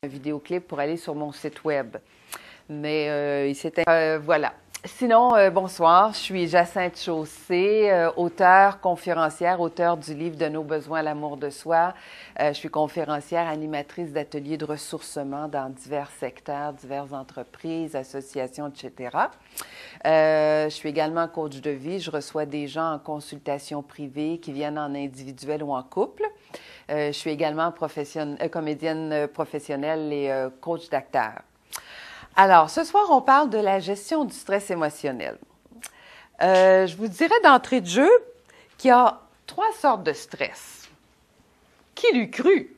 un vidéoclip pour aller sur mon site web. Mais il s'était... voilà. Sinon, bonsoir, je suis Jacinthe Chaussé, auteure, conférencière, auteure du livre « De nos besoins à l'amour de soi ». Je suis conférencière, animatrice d'ateliers de ressourcement dans divers secteurs, diverses entreprises, associations, etc. Je suis également coach de vie. Je reçois des gens en consultation privée qui viennent en individuel ou en couple. Je suis également comédienne professionnelle et coach d'acteurs. Alors, ce soir, on parle de la gestion du stress émotionnel. Je vous dirais d'entrée de jeu qu'il y a 3 sortes de stress. Qui l'eût cru?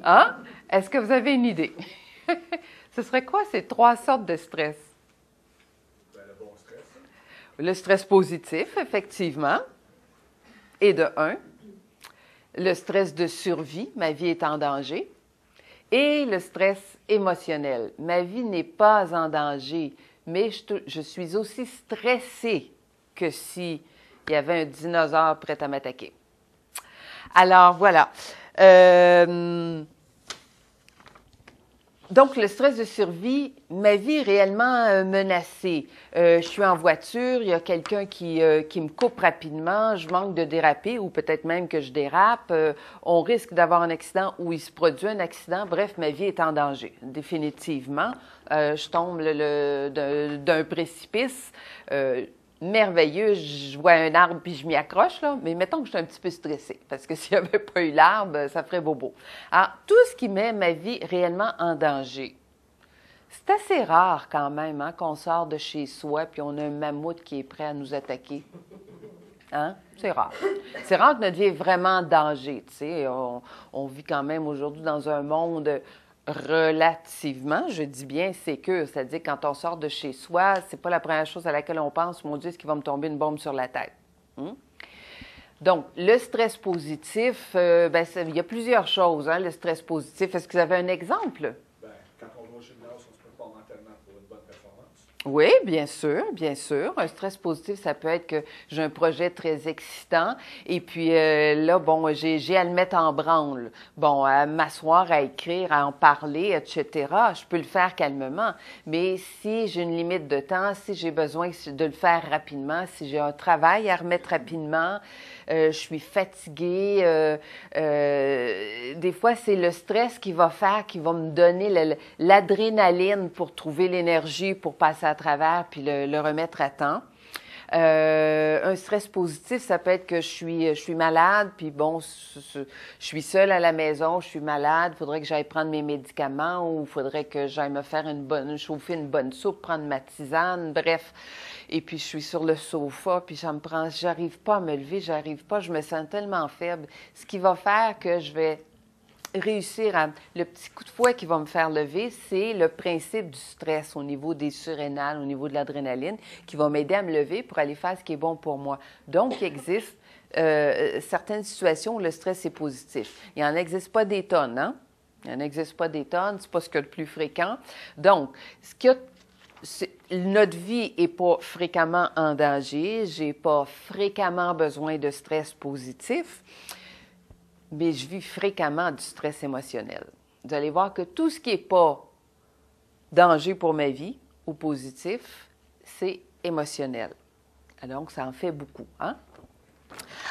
Hein? Est-ce que vous avez une idée? Ce serait quoi ces 3 sortes de stress? Ben, le bon stress. Le stress positif, effectivement, et de 1. Le stress de survie, ma vie est en danger. Et le stress émotionnel. Ma vie n'est pas en danger, mais je suis aussi stressée que s'il y avait un dinosaure prêt à m'attaquer. Alors, voilà. Donc, le stress de survie, ma vie est réellement menacée. Je suis en voiture, il y a quelqu'un qui me coupe rapidement, je manque de déraper ou peut-être même que je dérape. On risque d'avoir un accident ou il se produit un accident. Bref, ma vie est en danger, définitivement. Je tombe d'un précipice. Merveilleux, je vois un arbre puis je m'y accroche, là, mais mettons que je suis un petit peu stressée, parce que s'il n'y avait pas eu l'arbre, ça ferait bobo. Alors, tout ce qui met ma vie réellement en danger, c'est assez rare quand même hein, qu'on sort de chez soi puis on a un mammouth qui est prêt à nous attaquer. Hein? C'est rare. C'est rare que notre vie est vraiment en danger, tu sais. On vit quand même aujourd'hui dans un monde relativement, je dis bien sécure, c'est-à-dire quand on sort de chez soi, c'est pas la première chose à laquelle on pense, mon Dieu, est-ce qu'il va me tomber une bombe sur la tête? Donc, le stress positif, il y a plusieurs choses, hein, le stress positif. Est-ce que vous avez un exemple? Ben, quand on va au gymnase, on se prépare mentalement pour une bonne performance. Oui, bien sûr, bien sûr. Un stress positif, ça peut être que j'ai un projet très excitant et puis là, bon, j'ai à le mettre en branle. Bon, à m'asseoir, à écrire, à en parler, etc. Je peux le faire calmement. Mais si j'ai une limite de temps, si j'ai besoin de le faire rapidement, si j'ai un travail à remettre rapidement, je suis fatiguée. Des fois, c'est le stress qui va me donner l'adrénaline pour trouver l'énergie, pour passer à travers puis le remettre à temps. Un stress positif, ça peut être que je suis malade, puis bon, je suis seule à la maison, je suis malade, il faudrait que j'aille prendre mes médicaments ou il faudrait que j'aille me faire chauffer une bonne soupe, prendre ma tisane, bref. Et puis, je suis sur le sofa, puis j'arrive pas à me lever, je me sens tellement faible. Ce qui va faire que je vais réussir le petit coup de fouet qui va me faire lever, c'est le principe du stress au niveau des surrénales, au niveau de l'adrénaline, qui va m'aider à me lever pour aller faire ce qui est bon pour moi. Donc, il existe certaines situations où le stress est positif. Il n'en existe pas des tonnes, hein? Il n'en existe pas des tonnes, c'est pas ce qu'il y a de plus fréquent. Donc, notre vie n'est pas fréquemment en danger, je n'ai pas fréquemment besoin de stress positif, mais je vis fréquemment du stress émotionnel. Vous allez voir que tout ce qui n'est pas danger pour ma vie ou positif, c'est émotionnel. Donc, ça en fait beaucoup. Hein?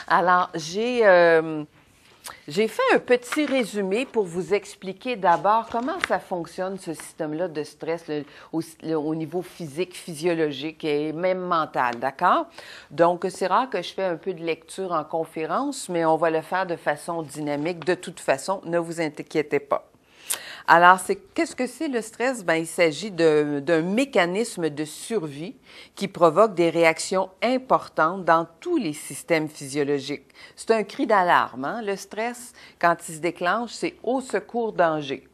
Alors, j'ai fait un petit résumé pour vous expliquer d'abord comment ça fonctionne, ce système-là de stress au niveau physique, physiologique et même mental, d'accord? Donc, c'est rare que je fais un peu de lecture en conférence, mais on va le faire de façon dynamique. De toute façon, ne vous inquiétez pas. Alors, qu'est-ce que c'est le stress? Bien, il s'agit d'un mécanisme de survie qui provoque des réactions importantes dans tous les systèmes physiologiques. C'est un cri d'alarme. Hein? Le stress, quand il se déclenche, c'est au secours danger.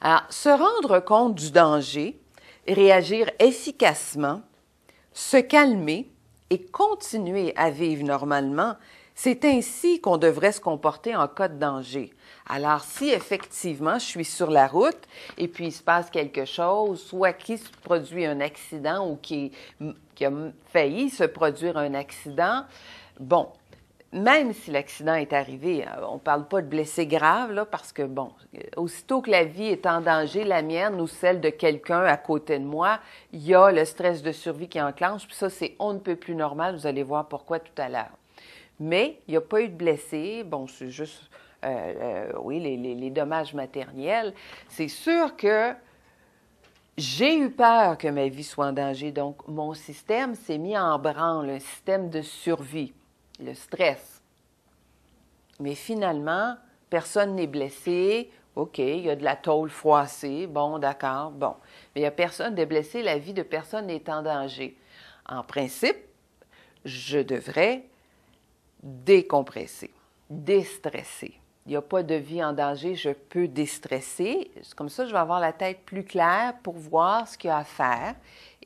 Alors, se rendre compte du danger, réagir efficacement, se calmer et continuer à vivre normalement, c'est ainsi qu'on devrait se comporter en cas de danger. Alors, si effectivement je suis sur la route et puis il se passe quelque chose, soit qu'il se produit un accident ou qui a failli se produire un accident, bon, même si l'accident est arrivé, on ne parle pas de blessés graves, là, parce que, bon, aussitôt que la vie est en danger, la mienne ou celle de quelqu'un à côté de moi, il y a le stress de survie qui enclenche, puis ça, c'est on ne peut plus normal, vous allez voir pourquoi tout à l'heure. Mais il n'y a pas eu de blessés, bon, c'est juste, oui, les dommages matériels. C'est sûr que j'ai eu peur que ma vie soit en danger, donc mon système s'est mis en branle, un système de survie, le stress. Mais finalement, personne n'est blessé. OK, il y a de la tôle froissée. Bon, d'accord, bon. Mais il n'y a personne de blessé. La vie de personne n'est en danger. En principe, je devrais décompresser, déstresser. Il n'y a pas de vie en danger, je peux déstresser. Comme ça, je vais avoir la tête plus claire pour voir ce qu'il y a à faire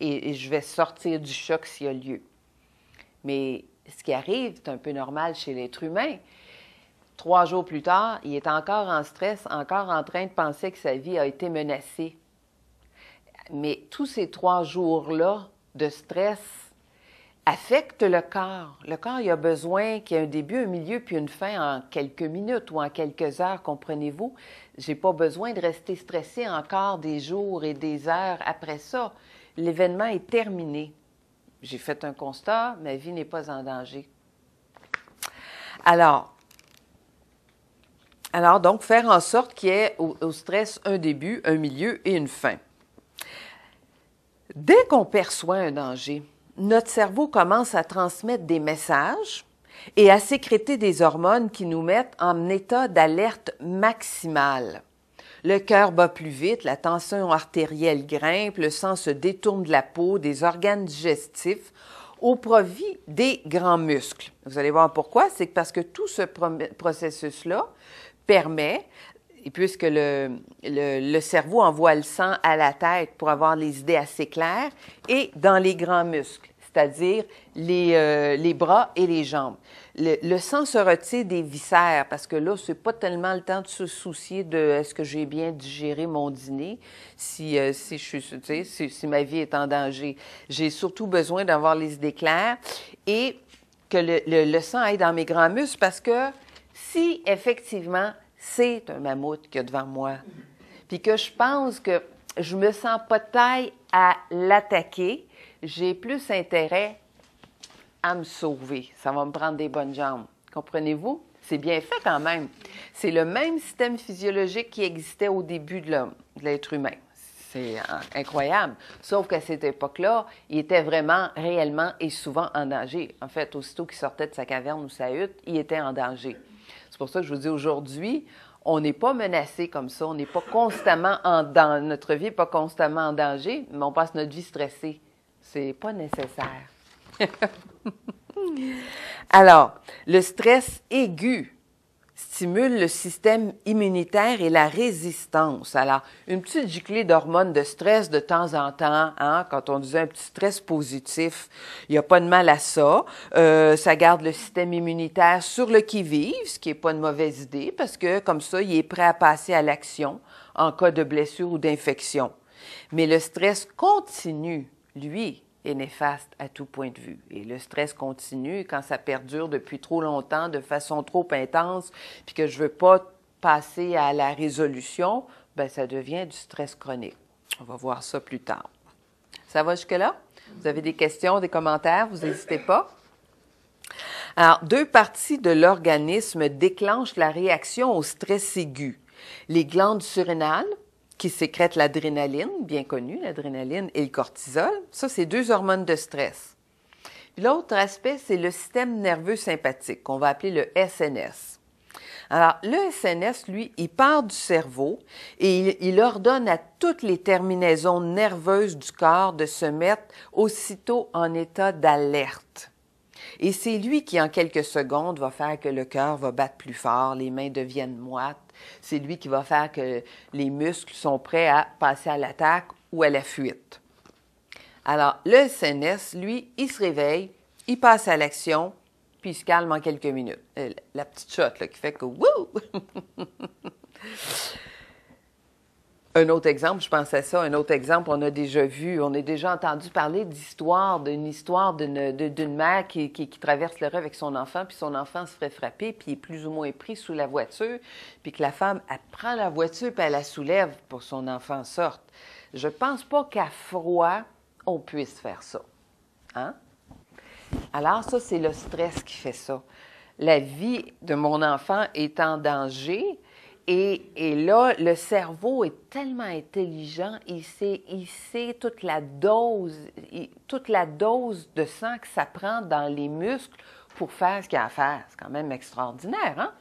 et je vais sortir du choc s'il y a lieu. Mais ce qui arrive, c'est un peu normal chez l'être humain. 3 jours plus tard, il est encore en stress, encore en train de penser que sa vie a été menacée. Mais tous ces 3 jours-là de stress affectent le corps. Le corps, il a besoin qu'il y ait un début, un milieu, puis une fin en quelques minutes ou en quelques heures, comprenez-vous? Je n'ai pas besoin de rester stressé encore des jours et des heures après ça. L'événement est terminé. J'ai fait un constat, ma vie n'est pas en danger. Alors, donc, faire en sorte qu'il y ait au stress un début, un milieu et une fin. Dès qu'on perçoit un danger, notre cerveau commence à transmettre des messages et à sécréter des hormones qui nous mettent en état d'alerte maximale. Le cœur bat plus vite, la tension artérielle grimpe, le sang se détourne de la peau, des organes digestifs, au profit des grands muscles. Vous allez voir pourquoi, c'est parce que tout ce processus-là permet, et puisque le cerveau envoie le sang à la tête pour avoir les idées assez claires, et dans les grands muscles, c'est-à-dire les bras et les jambes. Le sang se retire des viscères, parce que là, c'est pas tellement le temps de se soucier de est-ce que j'ai bien digéré mon dîner, si ma vie est en danger. J'ai surtout besoin d'avoir les idées claires et que le sang aille dans mes grands muscles, parce que si, effectivement, c'est un mammouth qu'il y a devant moi, puis que je pense que je me sens pas de taille à l'attaquer, j'ai plus intérêt à me sauver. Ça va me prendre des bonnes jambes. Comprenez-vous? C'est bien fait quand même. C'est le même système physiologique qui existait au début de l'homme, de l'être humain. C'est incroyable. Sauf qu'à cette époque-là, il était vraiment, réellement et souvent en danger. En fait, aussitôt qu'il sortait de sa caverne ou sa hutte, il était en danger. C'est pour ça que je vous dis aujourd'hui, on n'est pas menacé comme ça, on n'est pas constamment dans notre vie, pas constamment en danger, mais on passe notre vie stressée. C'est pas nécessaire. Alors, le stress aigu stimule le système immunitaire et la résistance. Alors, une petite giclée d'hormones de stress de temps en temps, hein, quand on disait un petit stress positif, il n'y a pas de mal à ça. Ça garde le système immunitaire sur le qui-vive, ce qui n'est pas une mauvaise idée, parce que comme ça, il est prêt à passer à l'action en cas de blessure ou d'infection. Mais le stress continu, lui, est néfaste à tout point de vue. Et le stress continue quand ça perdure depuis trop longtemps, de façon trop intense, puis que je ne veux pas passer à la résolution, bien, ça devient du stress chronique. On va voir ça plus tard. Ça va jusque-là? Vous avez des questions, des commentaires? Vous n'hésitez pas. Alors, 2 parties de l'organisme déclenchent la réaction au stress aigu. Les glandes surrénales, qui sécrètent l'adrénaline, bien connue, l'adrénaline et le cortisol. Ça, c'est 2 hormones de stress. L'autre aspect, c'est le système nerveux sympathique, qu'on va appeler le SNS. Alors, le SNS, lui, il part du cerveau et il ordonne à toutes les terminaisons nerveuses du corps de se mettre aussitôt en état d'alerte. Et c'est lui qui, en quelques secondes, va faire que le cœur va battre plus fort, les mains deviennent moites. C'est lui qui va faire que les muscles sont prêts à passer à l'attaque ou à la fuite. Alors, le SNS, lui, il se réveille, il passe à l'action, puis il se calme en quelques minutes. La petite shot là, qui fait que « wouh! » Un autre exemple, je pense à ça, un autre exemple, on a déjà entendu parler d'une histoire d'une mère qui traverse le rue avec son enfant, puis son enfant se ferait frapper, puis il est plus ou moins pris sous la voiture, puis que la femme, elle prend la voiture, puis elle la soulève pour que son enfant sorte. Je pense pas qu'à froid, on puisse faire ça. Hein? Alors ça, c'est le stress qui fait ça. La vie de mon enfant est en danger. Et là, le cerveau est tellement intelligent, il sait toute la dose de sang que ça prend dans les muscles pour faire ce qu'il y a à faire. C'est quand même extraordinaire, hein?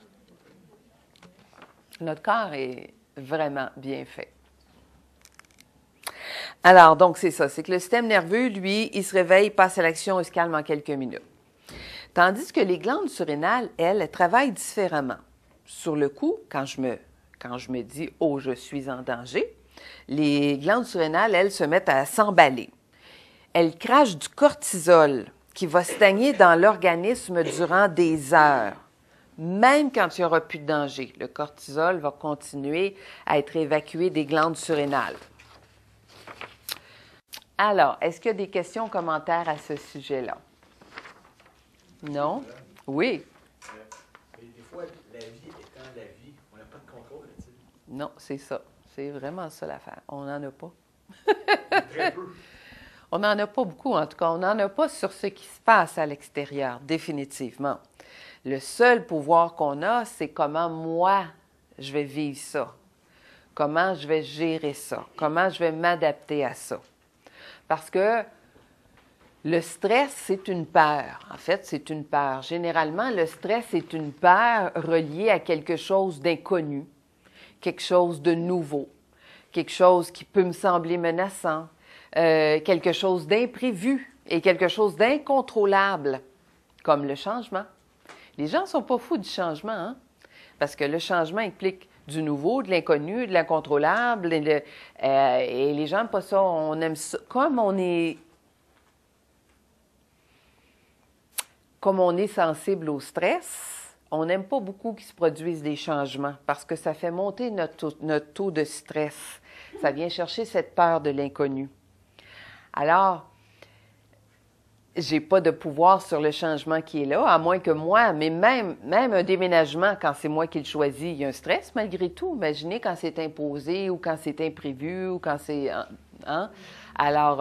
Notre corps est vraiment bien fait. Alors, donc, c'est ça. C'est que le système nerveux, lui, il se réveille, passe à l'action et se calme en quelques minutes. Tandis que les glandes surrénales, elles travaillent différemment. Sur le coup, quand je me dis « Oh, je suis en danger », les glandes surrénales, elles, se mettent à s'emballer. Elles crachent du cortisol qui va stagner dans l'organisme durant des heures. Même quand il n'y aura plus de danger, le cortisol va continuer à être évacué des glandes surrénales. Alors, est-ce qu'il y a des questions, commentaires à ce sujet-là? Non? Oui? Mais des fois, la vie étant la vie, on n'a pas de contrôle là-dessus. Non, c'est ça. C'est vraiment ça l'affaire. On n'en a pas. Très peu. On n'en a pas beaucoup, en tout cas. On n'en a pas sur ce qui se passe à l'extérieur, définitivement. Le seul pouvoir qu'on a, c'est comment moi, je vais vivre ça. Comment je vais gérer ça. Comment je vais m'adapter à ça. Parce que le stress, c'est une peur. En fait, c'est une peur. Généralement, le stress est une peur reliée à quelque chose d'inconnu, quelque chose de nouveau, quelque chose qui peut me sembler menaçant, quelque chose d'imprévu et quelque chose d'incontrôlable, comme le changement. Les gens ne sont pas fous du changement, hein? Parce que le changement implique du nouveau, de l'inconnu, de l'incontrôlable, et les gens n'aiment pas ça. On aime ça. Comme on est sensible au stress, on n'aime pas beaucoup qu'il se produisent des changements parce que ça fait monter notre taux de stress. Ça vient chercher cette peur de l'inconnu. Alors, j'ai pas de pouvoir sur le changement qui est là, à moins que moi, mais même un déménagement, quand c'est moi qui le choisis, il y a un stress malgré tout. Imaginez quand c'est imposé ou quand c'est imprévu ou quand c'est... Hein? Alors,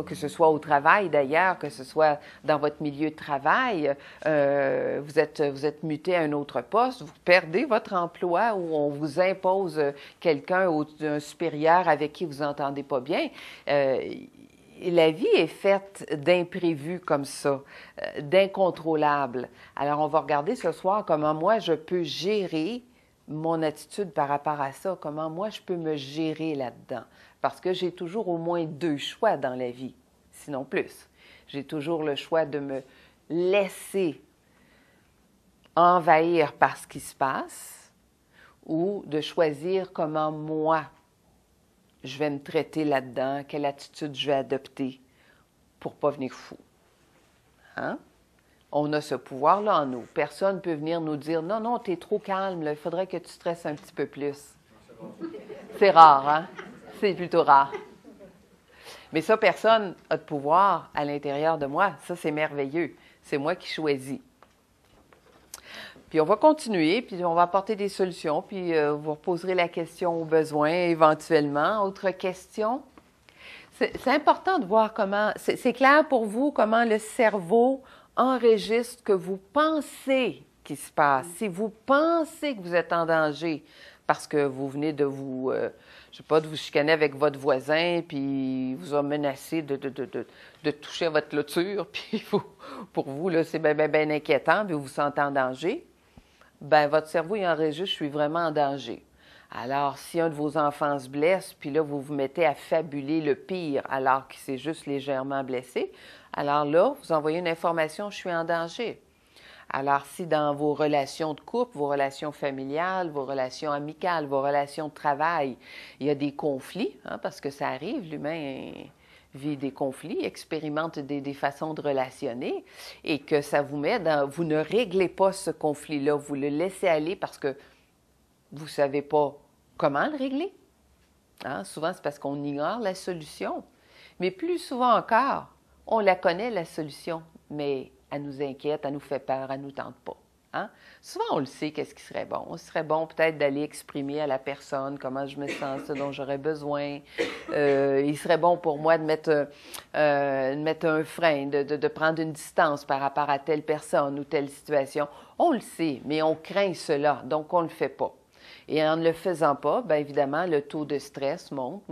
que ce soit au travail d'ailleurs, que ce soit dans votre milieu de travail, vous êtes muté à un autre poste, vous perdez votre emploi ou on vous impose quelqu'un ou un supérieur avec qui vous n'entendez pas bien. La vie est faite d'imprévus comme ça, d'incontrôlables. Alors, on va regarder ce soir comment moi, je peux gérer mon attitude par rapport à ça, comment moi, je peux me gérer là-dedans. Parce que j'ai toujours au moins 2 choix dans la vie, sinon plus. J'ai toujours le choix de me laisser envahir par ce qui se passe ou de choisir comment moi, je vais me traiter là-dedans, quelle attitude je vais adopter pour ne pas venir fou. Hein? On a ce pouvoir-là en nous. Personne ne peut venir nous dire « Non, non, tu es trop calme, là, il faudrait que tu stresses un petit peu plus. » C'est rare, hein? C'est plutôt rare. Mais ça, personne n'a de pouvoir à l'intérieur de moi. Ça, c'est merveilleux. C'est moi qui choisis. Puis on va continuer, puis on va apporter des solutions, puis vous reposerez la question au besoin éventuellement. Autre question? C'est important de voir comment... C'est clair pour vous comment le cerveau enregistre ce que vous pensez qui se passe. Si vous pensez que vous êtes en danger parce que vous venez de vous... je sais pas, de vous chicaner avec votre voisin, puis il vous a menacé de toucher à votre clôture, puis pour vous, là, c'est bien inquiétant, puis vous vous sentez en danger, bien, votre cerveau, il enregistre « je suis vraiment en danger ». Alors, si un de vos enfants se blesse, puis là, vous vous mettez à fabuler le pire alors qu'il s'est juste légèrement blessé, alors là, vous envoyez une information « je suis en danger ». Alors, si dans vos relations de couple, vos relations familiales, vos relations amicales, vos relations de travail, il y a des conflits, hein, parce que ça arrive, l'humain vit des conflits, expérimente des façons de relationner, et que ça vous met dans... Vous ne réglez pas ce conflit-là, vous le laissez aller parce que vous ne savez pas comment le régler. Hein? Souvent, c'est parce qu'on ignore la solution. Mais plus souvent encore, on la connaît, la solution, mais elle nous inquiète, elle nous fait peur, elle ne nous tente pas. Hein? Souvent, on le sait, qu'est-ce qui serait bon. Ce serait bon peut-être d'aller exprimer à la personne comment je me sens, ce dont j'aurais besoin. Il serait bon pour moi de mettre un frein, de prendre une distance par rapport à telle personne ou telle situation. On le sait, mais on craint cela, donc on ne le fait pas. Et en ne le faisant pas, bien évidemment, le taux de stress monte.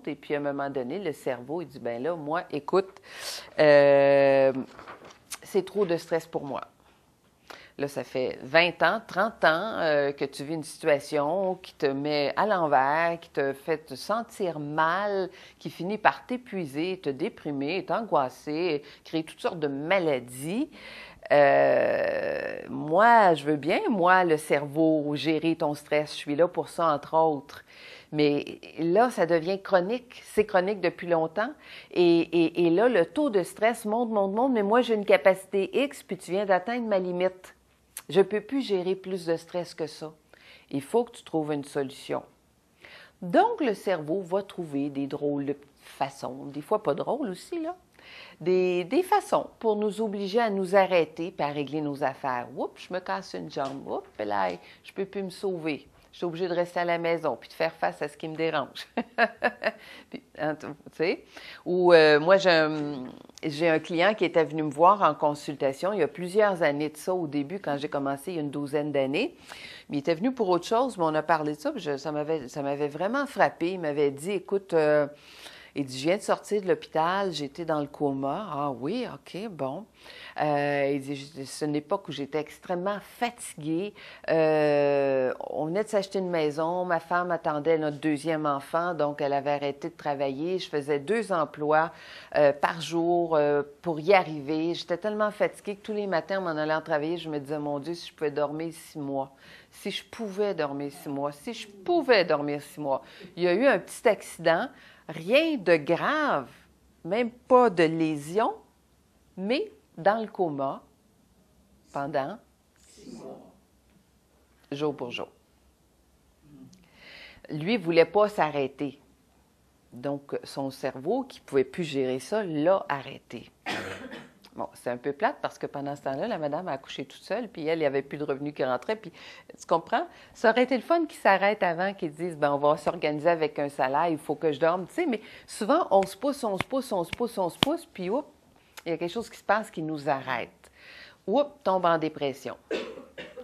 Et puis, à un moment donné, le cerveau, il dit, bien là, moi, écoute, c'est trop de stress pour moi. Là, ça fait 20 ans, 30 ans que tu vis une situation qui te met à l'envers, qui te fait te sentir mal, qui finit par t'épuiser, te déprimer, t'angoisser, créer toutes sortes de maladies. Moi, je veux bien, moi, le cerveau, gérer ton stress. Je suis là pour ça, entre autres. Mais là, ça devient chronique. C'est chronique depuis longtemps. Et là, le taux de stress monte. Mais moi, j'ai une capacité X, puis tu viens d'atteindre ma limite. Je ne peux plus gérer plus de stress que ça. Il faut que tu trouves une solution. Donc, le cerveau va trouver des drôles de façons, des fois pas drôles aussi, là, des façons pour nous obliger à nous arrêter et à régler nos affaires. Oups, je me casse une jambe. Oups, là, je ne peux plus me sauver. Je suis obligée de rester à la maison puis de faire face à ce qui me dérange. Puis, hein, tu sais? Ou moi, j'ai un client qui était venu me voir en consultation il y a plusieurs années de ça, au début, quand j'ai commencé il y a une douzaine d'années. Mais il était venu pour autre chose, mais on a parlé de ça, puis ça m'avait vraiment frappé. Il m'avait dit, écoute, il dit, je viens de sortir de l'hôpital, j'étais dans le coma. Ah oui, OK, bon. Il dit, c'est une époque où j'étais extrêmement fatiguée. On venait de s'acheter une maison. Ma femme attendait notre deuxième enfant, donc elle avait arrêté de travailler. Je faisais 2 emplois par jour pour y arriver. J'étais tellement fatiguée que tous les matins, en m'en allant travailler, je me disais, mon Dieu, si je pouvais dormir 6 mois. Si je pouvais dormir 6 mois. Si je pouvais dormir 6 mois. Il y a eu un petit accident. Rien de grave, même pas de lésion, mais dans le coma pendant 6 mois. Jour pour jour. Lui ne voulait pas s'arrêter. Donc, son cerveau, qui ne pouvait plus gérer ça, l'a arrêté. Bon, c'est un peu plate parce que pendant ce temps-là, la madame a accouché toute seule, puis elle, il n'y avait plus de revenus qui rentraient. Puis, tu comprends? Ça aurait été le fun qu'ils s'arrêtent avant, qu'ils disent, bien, on va s'organiser avec un salaire, il faut que je dorme. Tu sais, mais souvent, on se pousse, puis oups, il y a quelque chose qui se passe qui nous arrête. Oups, tombe en dépression.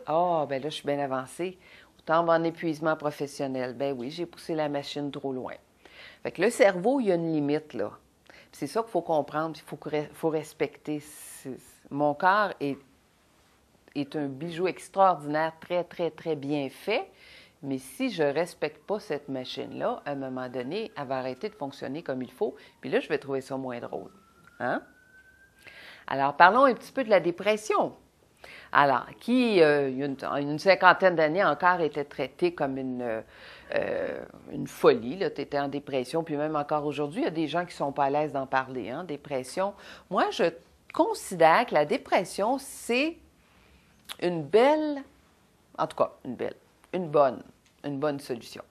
Ah, bien là, je suis bien avancée. Ou tombe en épuisement professionnel. Ben oui, j'ai poussé la machine trop loin. Fait que le cerveau, il y a une limite, là. C'est ça qu'il faut comprendre, il faut respecter. Mon corps est un bijou extraordinaire, très, très, très bien fait, mais si je ne respecte pas cette machine-là, à un moment donné, elle va arrêter de fonctionner comme il faut, puis là, je vais trouver ça moins drôle. Hein? Alors, parlons un petit peu de la dépression. Alors, qui, il y a une cinquantaine d'années encore, était traitée comme une folie. Tu étais en dépression, puis même encore aujourd'hui, il y a des gens qui ne sont pas à l'aise d'en parler, hein, dépression. Moi, je considère que la dépression, c'est une belle, en tout cas, une bonne solution.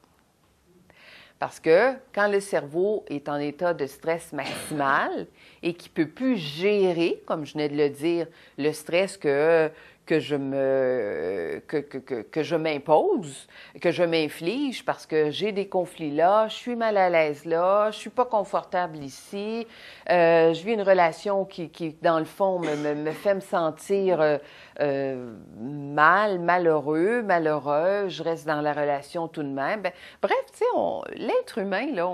Parce que quand le cerveau est en état de stress maximal et qu'il ne peut plus gérer, comme je venais de le dire, le stress que je m'impose, que je m'inflige parce que j'ai des conflits là, je suis mal à l'aise là, je suis pas confortable ici, je vis une relation qui dans le fond, me fait me sentir malheureux, je reste dans la relation tout de même. Ben, bref, tu sais, l'être humain, là,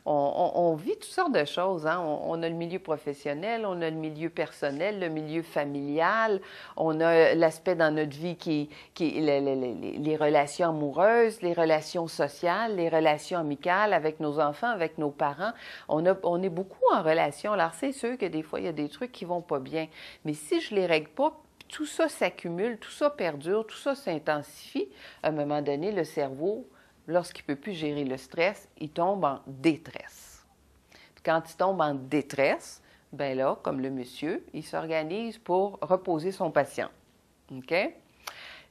on vit toutes sortes de choses. Hein? On a le milieu professionnel, on a le milieu personnel, le milieu familial, on a l'aspect dans notre vie qui les relations amoureuses, les relations sociales, les relations amicales avec nos enfants, avec nos parents. On est beaucoup en relation. Alors, c'est sûr que des fois, il y a des trucs qui vont pas bien. Mais si je les règle pas, tout ça s'accumule, tout ça perdure, tout ça s'intensifie. À un moment donné, le cerveau, lorsqu'il ne peut plus gérer le stress, il tombe en détresse. Puis quand il tombe en détresse, bien là, comme le monsieur, il s'organise pour reposer son patient. OK?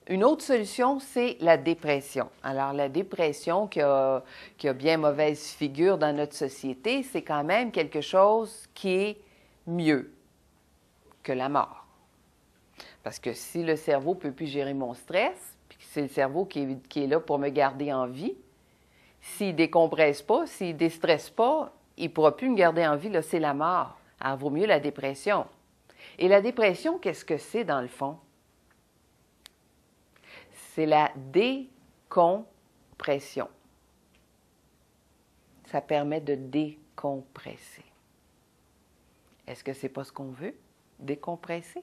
Une autre solution, c'est la dépression. Alors, la dépression qui a bien mauvaise figure dans notre société, c'est quand même quelque chose qui est mieux que la mort. Parce que si le cerveau ne peut plus gérer mon stress, puis que c'est le cerveau qui est là pour me garder en vie, s'il ne décompresse pas, s'il ne déstresse pas, il ne pourra plus me garder en vie, là, c'est la mort. Alors, vaut mieux la dépression. Et la dépression, qu'est-ce que c'est dans le fond? C'est la décompression. Ça permet de décompresser. Est-ce que c'est pas ce qu'on veut? Décompresser?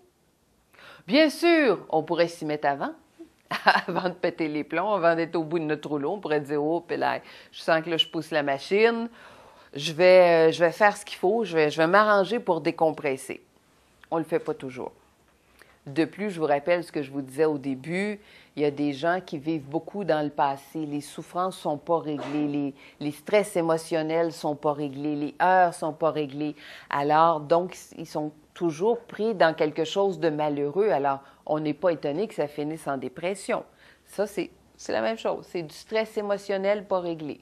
Bien sûr, on pourrait s'y mettre avant. Avant de péter les plombs, avant d'être au bout de notre rouleau, on pourrait dire « Oh, puis là, je sens que là, je pousse la machine. Je vais faire ce qu'il faut. Je vais m'arranger pour décompresser. » On ne le fait pas toujours. De plus, je vous rappelle ce que je vous disais au début, il y a des gens qui vivent beaucoup dans le passé. Les souffrances ne sont pas réglées, les stress émotionnels ne sont pas réglés, les heurts ne sont pas réglés. Alors, donc, ils sont toujours pris dans quelque chose de malheureux. Alors, on n'est pas étonné que ça finisse en dépression. Ça, c'est la même chose. C'est du stress émotionnel pas réglé.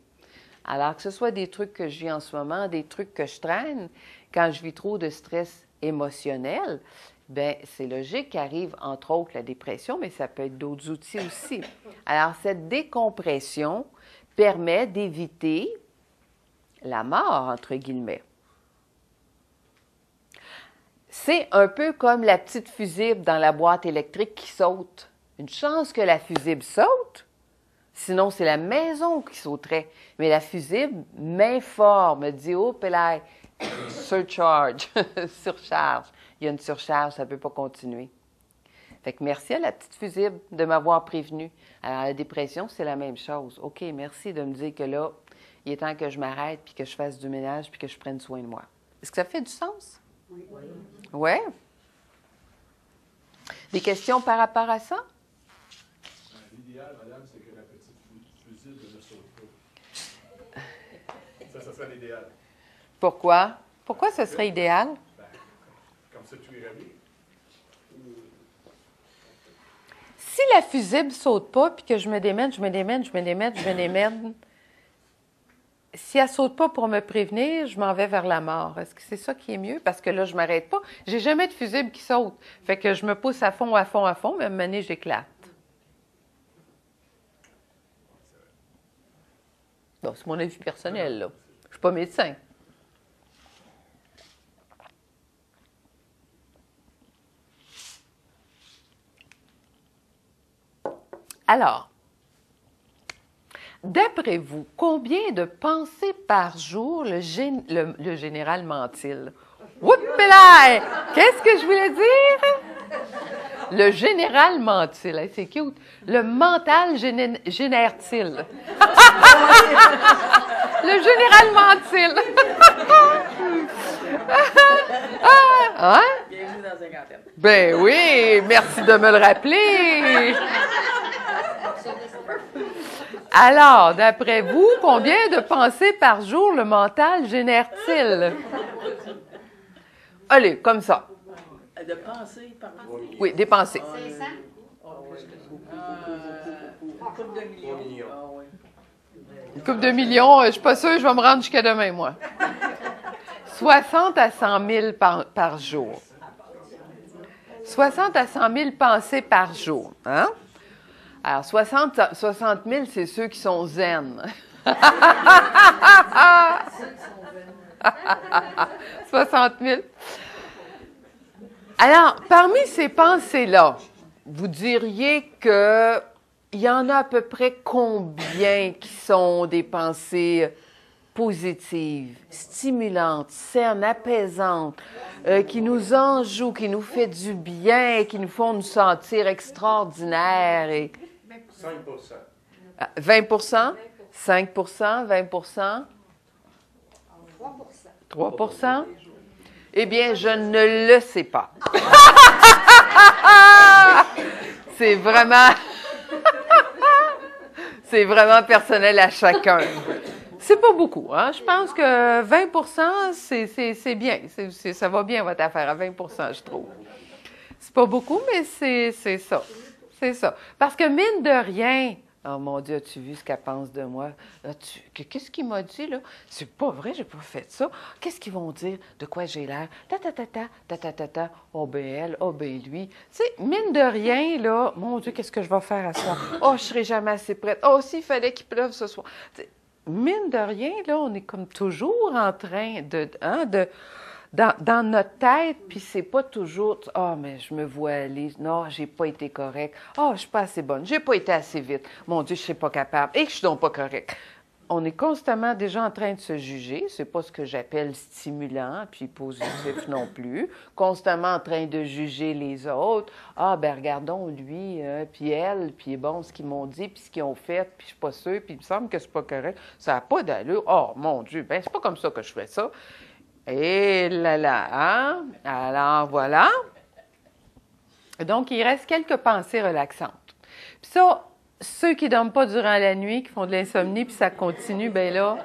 Alors, que ce soit des trucs que je vis en ce moment, des trucs que je traîne, quand je vis trop de stress émotionnel, bien, c'est logique qu'arrive, entre autres, la dépression, mais ça peut être d'autres outils aussi. Alors, cette décompression permet d'éviter la mort, entre guillemets. C'est un peu comme la petite fusible dans la boîte électrique qui saute. Une chance que la fusible saute, sinon c'est la maison qui sauterait. Mais la fusible m'informe, me dit « Oh, là, surcharge, surcharge. » Il y a une surcharge, ça ne peut pas continuer. Fait que merci à la petite fusible de m'avoir prévenu. Alors, la dépression, c'est la même chose. OK, merci de me dire que là, il est temps que je m'arrête, puis que je fasse du ménage, puis que je prenne soin de moi. Est-ce que ça fait du sens? Oui. Ouais? Des questions par rapport à ça? L'idéal, madame, c'est que la petite fusible ne saute pas. Ça serait l'idéal. Pourquoi? Pourquoi ce serait idéal? Comme ça, tu irais bien. Si la fusible ne saute pas, puis que je me démène, si elle ne saute pas pour me prévenir, je m'en vais vers la mort. Est-ce que c'est ça qui est mieux? Parce que là, je ne m'arrête pas. J'ai jamais de fusible qui saute. Fait que je me pousse à fond, mais à un moment donné, j'éclate. Bon, c'est mon avis personnel, là. Je ne suis pas médecin. Alors, d'après vous, combien de pensées par jour le général ment-il? Oups-là! Qu'est-ce que je voulais dire? Le général ment-il? Hey, c'est cute. Le mental génère-t-il? Le général ment-il? Hein? Bienvenue dans un quarantaine. Ben oui, merci de me le rappeler. Alors, d'après vous, combien de pensées par jour le mental génère-t-il? Allez, comme ça. De pensées par jour? Oui, des pensées. 500? Une couple de millions. Ah, oui. Une couple de millions, je ne suis pas sûre, je vais me rendre jusqu'à demain, moi. 60 à 100 000 par jour. 60 à 100 000 pensées par jour. Hein? Alors, 60 000, c'est ceux qui sont zen. 60 000. Alors, parmi ces pensées-là, vous diriez qu'il y en a à peu près combien qui sont des pensées positives, stimulantes, saines, apaisantes, qui nous enjouent, qui nous fait du bien, qui nous font nous sentir extraordinaires. Et 5%. 20 5 20 3 Eh bien, je ne le sais pas. C'est vraiment personnel à chacun. C'est pas beaucoup, hein? Je pense que 20 c'est bien. Ça va bien, votre affaire, à 20 je trouve. C'est pas beaucoup, mais c'est ça. c'est ça. Parce que mine de rien, oh mon Dieu, as-tu vu ce qu'elle pense de moi? Qu'est-ce qu'il m'a dit, là? C'est pas vrai, j'ai pas fait ça. Qu'est-ce qu'ils vont dire? De quoi j'ai l'air? Ta. Oh ben elle, oh ben lui. Tu sais, mine de rien, là, mon Dieu, qu'est-ce que je vais faire à ça? Oh, je serai jamais assez prête. Oh, s'il fallait qu'il pleuve ce soir. T'sais, mine de rien, là, on est comme toujours en train dans notre tête, puis c'est pas toujours « Ah, mais je me vois aller. Non, j'ai pas été correcte. Ah, je suis pas assez bonne. J'ai pas été assez vite. Mon Dieu, je suis pas capable. Et que je suis donc pas correcte. » On est constamment déjà en train de se juger. C'est pas ce que j'appelle stimulant, puis positif non plus. Constamment en train de juger les autres. Ah, ben regardons lui, puis elle, puis bon, ce qu'ils m'ont dit, puis ce qu'ils ont fait, puis je suis pas sûre, puis il me semble que c'est pas correct. Ça n'a pas d'allure. Oh, mon Dieu, ben c'est pas comme ça que je fais ça. Et là, hein? Alors, voilà. Donc, il reste quelques pensées relaxantes. Puis ça, ceux qui ne dorment pas durant la nuit, qui font de l'insomnie, puis ça continue, bien là,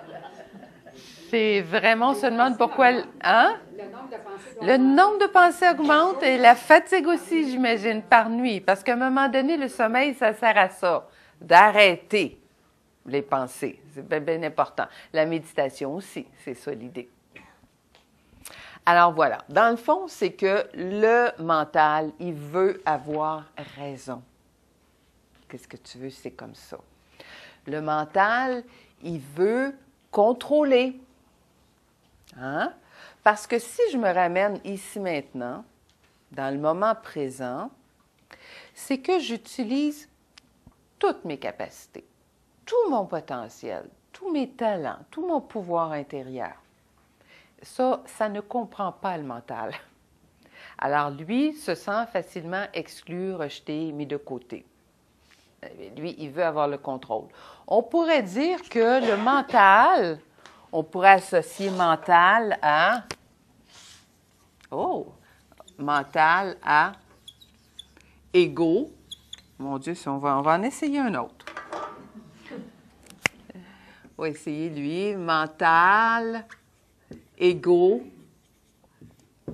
c'est vraiment, on se demande pourquoi... Hein? Le nombre de pensées augmente et la fatigue aussi, j'imagine, par nuit. Parce qu'à un moment donné, le sommeil, ça sert à ça, d'arrêter les pensées. C'est bien, bien important. La méditation aussi, c'est ça l'idée. Alors voilà, dans le fond, c'est que le mental, il veut avoir raison. Qu'est-ce que tu veux, c'est comme ça. Le mental, il veut contrôler. Hein? Parce que si je me ramène ici maintenant, dans le moment présent, c'est que j'utilise toutes mes capacités, tout mon potentiel, tous mes talents, tout mon pouvoir intérieur. Ça ne comprend pas le mental. Alors, lui se sent facilement exclu, rejeté, mis de côté. Lui, il veut avoir le contrôle. On pourrait dire que le mental, on pourrait associer mental à... Oh! Mental à ego. Mon Dieu, on va en essayer un autre. On va essayer lui. Mental... Ego,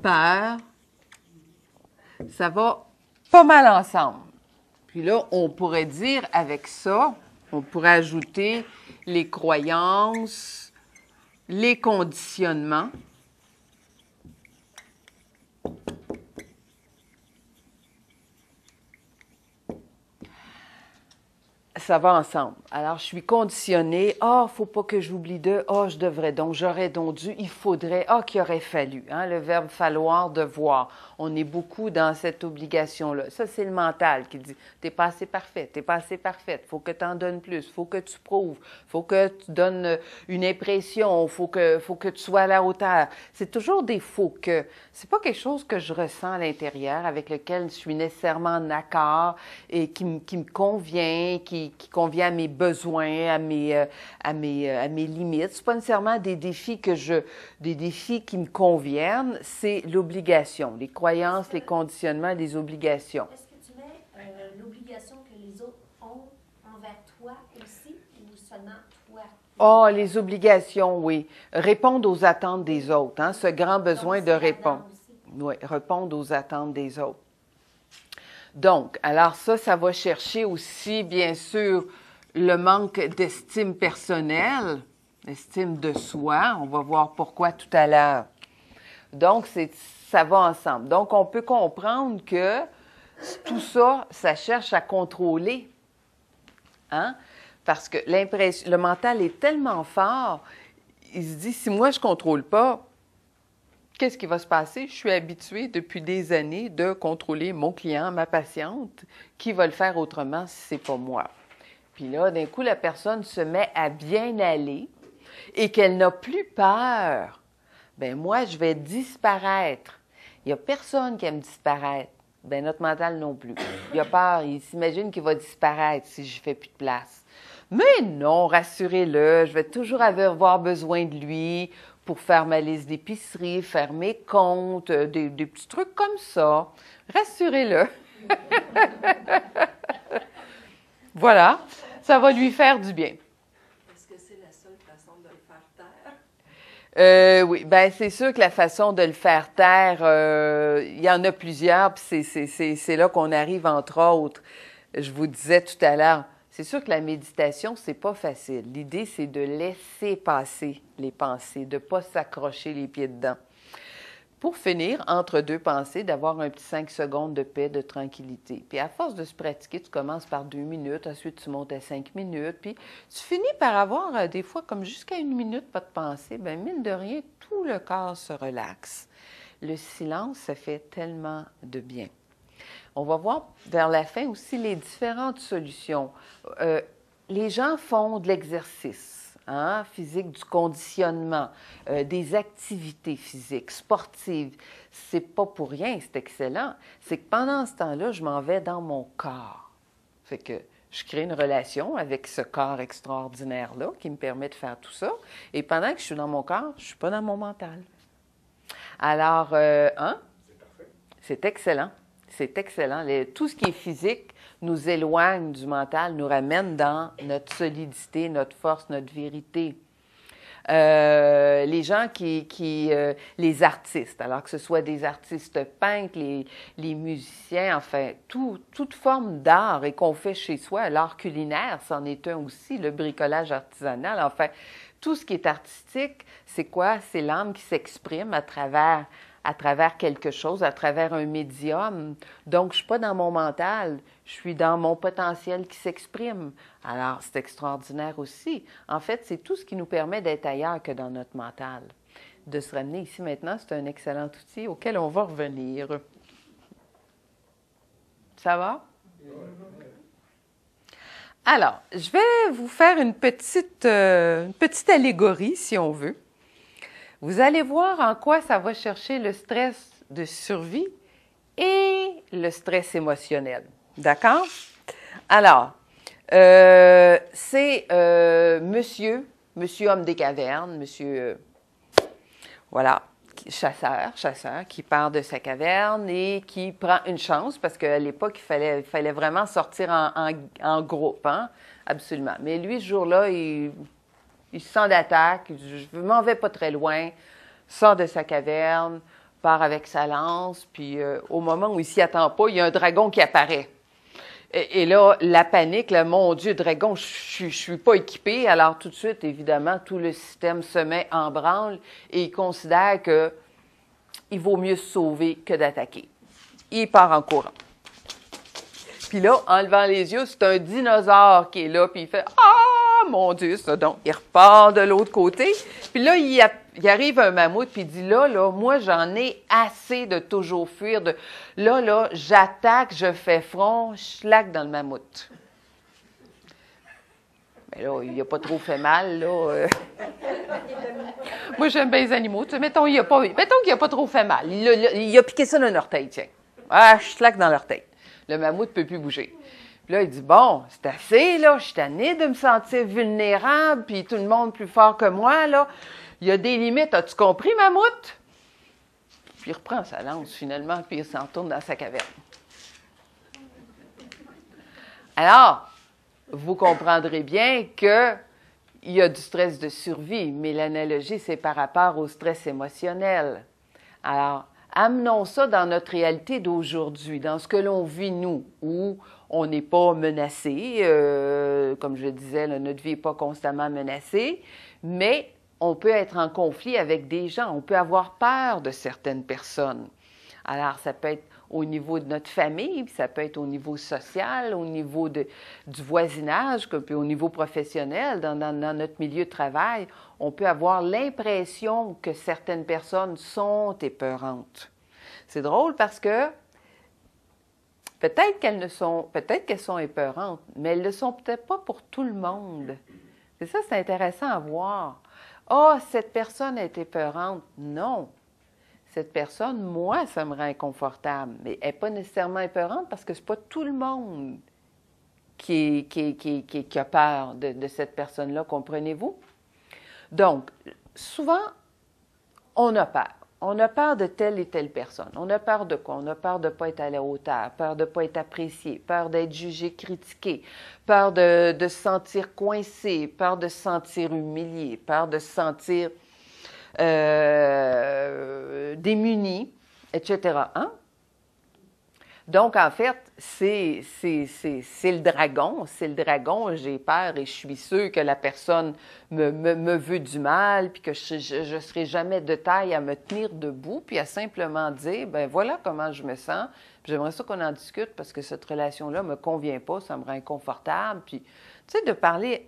peur, ça va pas mal ensemble. Puis là, on pourrait dire avec ça, on pourrait ajouter les croyances, les conditionnements. Ça va ensemble. Alors, je suis conditionnée. Ah, faut pas que j'oublie de. Ah, je devrais donc, j'aurais donc dû, il faudrait. Ah, qu'il aurait fallu. Hein, le verbe falloir, devoir. On est beaucoup dans cette obligation-là. Ça, c'est le mental qui dit t'es pas assez parfaite, t'es pas assez parfaite. Faut que tu en donnes plus. Faut que tu prouves. Faut que tu donnes une impression. Faut que tu sois à la hauteur. C'est toujours des faut que. C'est pas quelque chose que je ressens à l'intérieur, avec lequel je suis nécessairement en accord et qui me convient, qui convient à mes besoins, à mes limites. C'est pas nécessairement des défis qui me conviennent, c'est l'obligation, les croyances, les conditionnements, les obligations. Est-ce que tu mets l'obligation que les autres ont envers toi aussi ou seulement toi? Oh, les obligations, oui. Répondre aux attentes des autres, hein, ce grand besoin de répondre. Oui, répondre aux attentes des autres. Donc, alors ça va chercher aussi, bien sûr, le manque d'estime personnelle, l'estime de soi. On va voir pourquoi tout à l'heure. Donc, ça va ensemble. Donc, on peut comprendre que tout ça, ça cherche à contrôler. Hein? Parce que le mental est tellement fort, il se dit, si moi, je ne contrôle pas, qu'est-ce qui va se passer? Je suis habituée depuis des années de contrôler mon client, ma patiente. Qui va le faire autrement si ce n'est pas moi? Puis là, d'un coup, la personne se met à bien aller et qu'elle n'a plus peur. Bien, moi, je vais disparaître. Il n'y a personne qui aime disparaître. Bien, notre mental non plus. Il a peur, il s'imagine qu'il va disparaître si je ne fais plus de place. Mais non, rassurez-le, je vais toujours avoir besoin de lui pour faire ma liste d'épicerie, faire mes comptes, des petits trucs comme ça. Rassurez-le. Voilà, ça va lui faire du bien. Est-ce que c'est la seule façon de le faire taire? Oui, bien, c'est sûr que la façon de le faire taire, il y en a plusieurs, puis c'est là qu'on arrive, entre autres, je vous disais tout à l'heure, c'est sûr que la méditation, c'est pas facile. L'idée, c'est de laisser passer les pensées, de ne pas s'accrocher les pieds dedans. Pour finir, entre deux pensées, d'avoir un petit 5 secondes de paix, de tranquillité. Puis à force de se pratiquer, tu commences par 2 minutes, ensuite tu montes à 5 minutes, puis tu finis par avoir des fois comme jusqu'à 1 minute, pas de pensée. Bien, mine de rien, tout le corps se relaxe. Le silence, ça fait tellement de bien. On va voir vers la fin aussi les différentes solutions. Les gens font de l'exercice. Physique, du conditionnement, des activités physiques, sportives. C'est pas pour rien, c'est excellent. C'est que pendant ce temps-là, je m'en vais dans mon corps. Fait que je crée une relation avec ce corps extraordinaire-là qui me permet de faire tout ça. Et pendant que je suis dans mon corps, je suis pas dans mon mental. Alors, C'est parfait. c'est excellent. C'est excellent. Tout ce qui est physique nous éloigne du mental, nous ramène dans notre solidité, notre force, notre vérité. Les gens les artistes, alors que ce soit des artistes peintres, les musiciens, enfin, toute forme d'art et qu'on fait chez soi, l'art culinaire, c'en est un aussi, le bricolage artisanal, enfin, tout ce qui est artistique, c'est quoi? C'est l'âme qui s'exprime à travers quelque chose, à travers un médium. Donc, je ne suis pas dans mon mental, je suis dans mon potentiel qui s'exprime. Alors, c'est extraordinaire aussi. En fait, c'est tout ce qui nous permet d'être ailleurs que dans notre mental. De se ramener ici maintenant, c'est un excellent outil auquel on va revenir. Ça va? Alors, je vais vous faire une petite allégorie, si on veut. Vous allez voir en quoi ça va chercher le stress de survie et le stress émotionnel. D'accord? Alors, c'est monsieur homme des cavernes, monsieur, voilà, chasseur, qui part de sa caverne et qui prend une chance, parce qu'à l'époque, il fallait vraiment sortir en groupe, hein? Absolument. Mais lui, ce jour-là, il se sent d'attaque, je m'en vais pas très loin, sort de sa caverne, part avec sa lance, puis au moment où il s'y attend pas, il y a un dragon qui apparaît. Et là, la panique, là, mon Dieu, dragon, je suis pas équipé. Alors tout de suite, évidemment, tout le système se met en branle et il considère que il vaut mieux se sauver que d'attaquer. Il part en courant. Puis là, en levant les yeux, c'est un dinosaure qui est là, puis il fait « Ah, mon Dieu, ça! » Donc, il repart de l'autre côté. Puis là, il arrive un mammouth, puis il dit « Là, moi, j'en ai assez de toujours fuir. Là, j'attaque, je fais front, je slack dans le mammouth. » Mais là, il n'a pas trop fait mal, là. Moi, j'aime bien les animaux. Tu sais, mettons qu'il n'a pas trop fait mal. Il a piqué ça dans l'orteil, tiens. Ah, je slack dans l'orteil. Le mammouth ne peut plus bouger. Puis là, il dit, bon, c'est assez, là, je suis tanné de me sentir vulnérable, puis tout le monde plus fort que moi, là. Il y a des limites, as-tu compris, mammouth? Puis il reprend sa lance, finalement, puis il s'en retourne dans sa caverne. Alors, vous comprendrez bien qu'il y a du stress de survie, mais l'analogie, c'est par rapport au stress émotionnel. Alors, amenons ça dans notre réalité d'aujourd'hui, dans ce que l'on vit, nous, où on n'est pas menacé, comme je le disais, là, notre vie n'est pas constamment menacée, mais on peut être en conflit avec des gens, on peut avoir peur de certaines personnes. Alors, ça peut être au niveau de notre famille, puis ça peut être au niveau social, au niveau du voisinage, puis au niveau professionnel, dans notre milieu de travail, on peut avoir l'impression que certaines personnes sont épeurantes. C'est drôle parce que peut-être qu'elles sont épeurantes, mais elles ne le sont peut-être pas pour tout le monde. C'est ça, c'est intéressant à voir. Ah, oh, cette personne est épeurante. Non. Cette personne, moi, ça me rend inconfortable, mais elle n'est pas nécessairement épeurante parce que ce n'est pas tout le monde qui a peur de cette personne-là, comprenez-vous? Donc, souvent, on a peur. On a peur de telle et telle personne. On a peur de quoi? On a peur de ne pas être à la hauteur, peur de ne pas être apprécié, peur d'être jugé, critiqué, peur de se sentir coincé, peur de se sentir humilié, peur de se sentir démunis, etc. Hein? Donc, en fait, c'est le dragon. C'est le dragon. J'ai peur et je suis sûre que la personne me veut du mal, puis que je ne serai jamais de taille à me tenir debout, puis à simplement dire, ben voilà comment je me sens. J'aimerais ça qu'on en discute parce que cette relation-là ne me convient pas, ça me rend inconfortable. Puis, tu sais, de parler,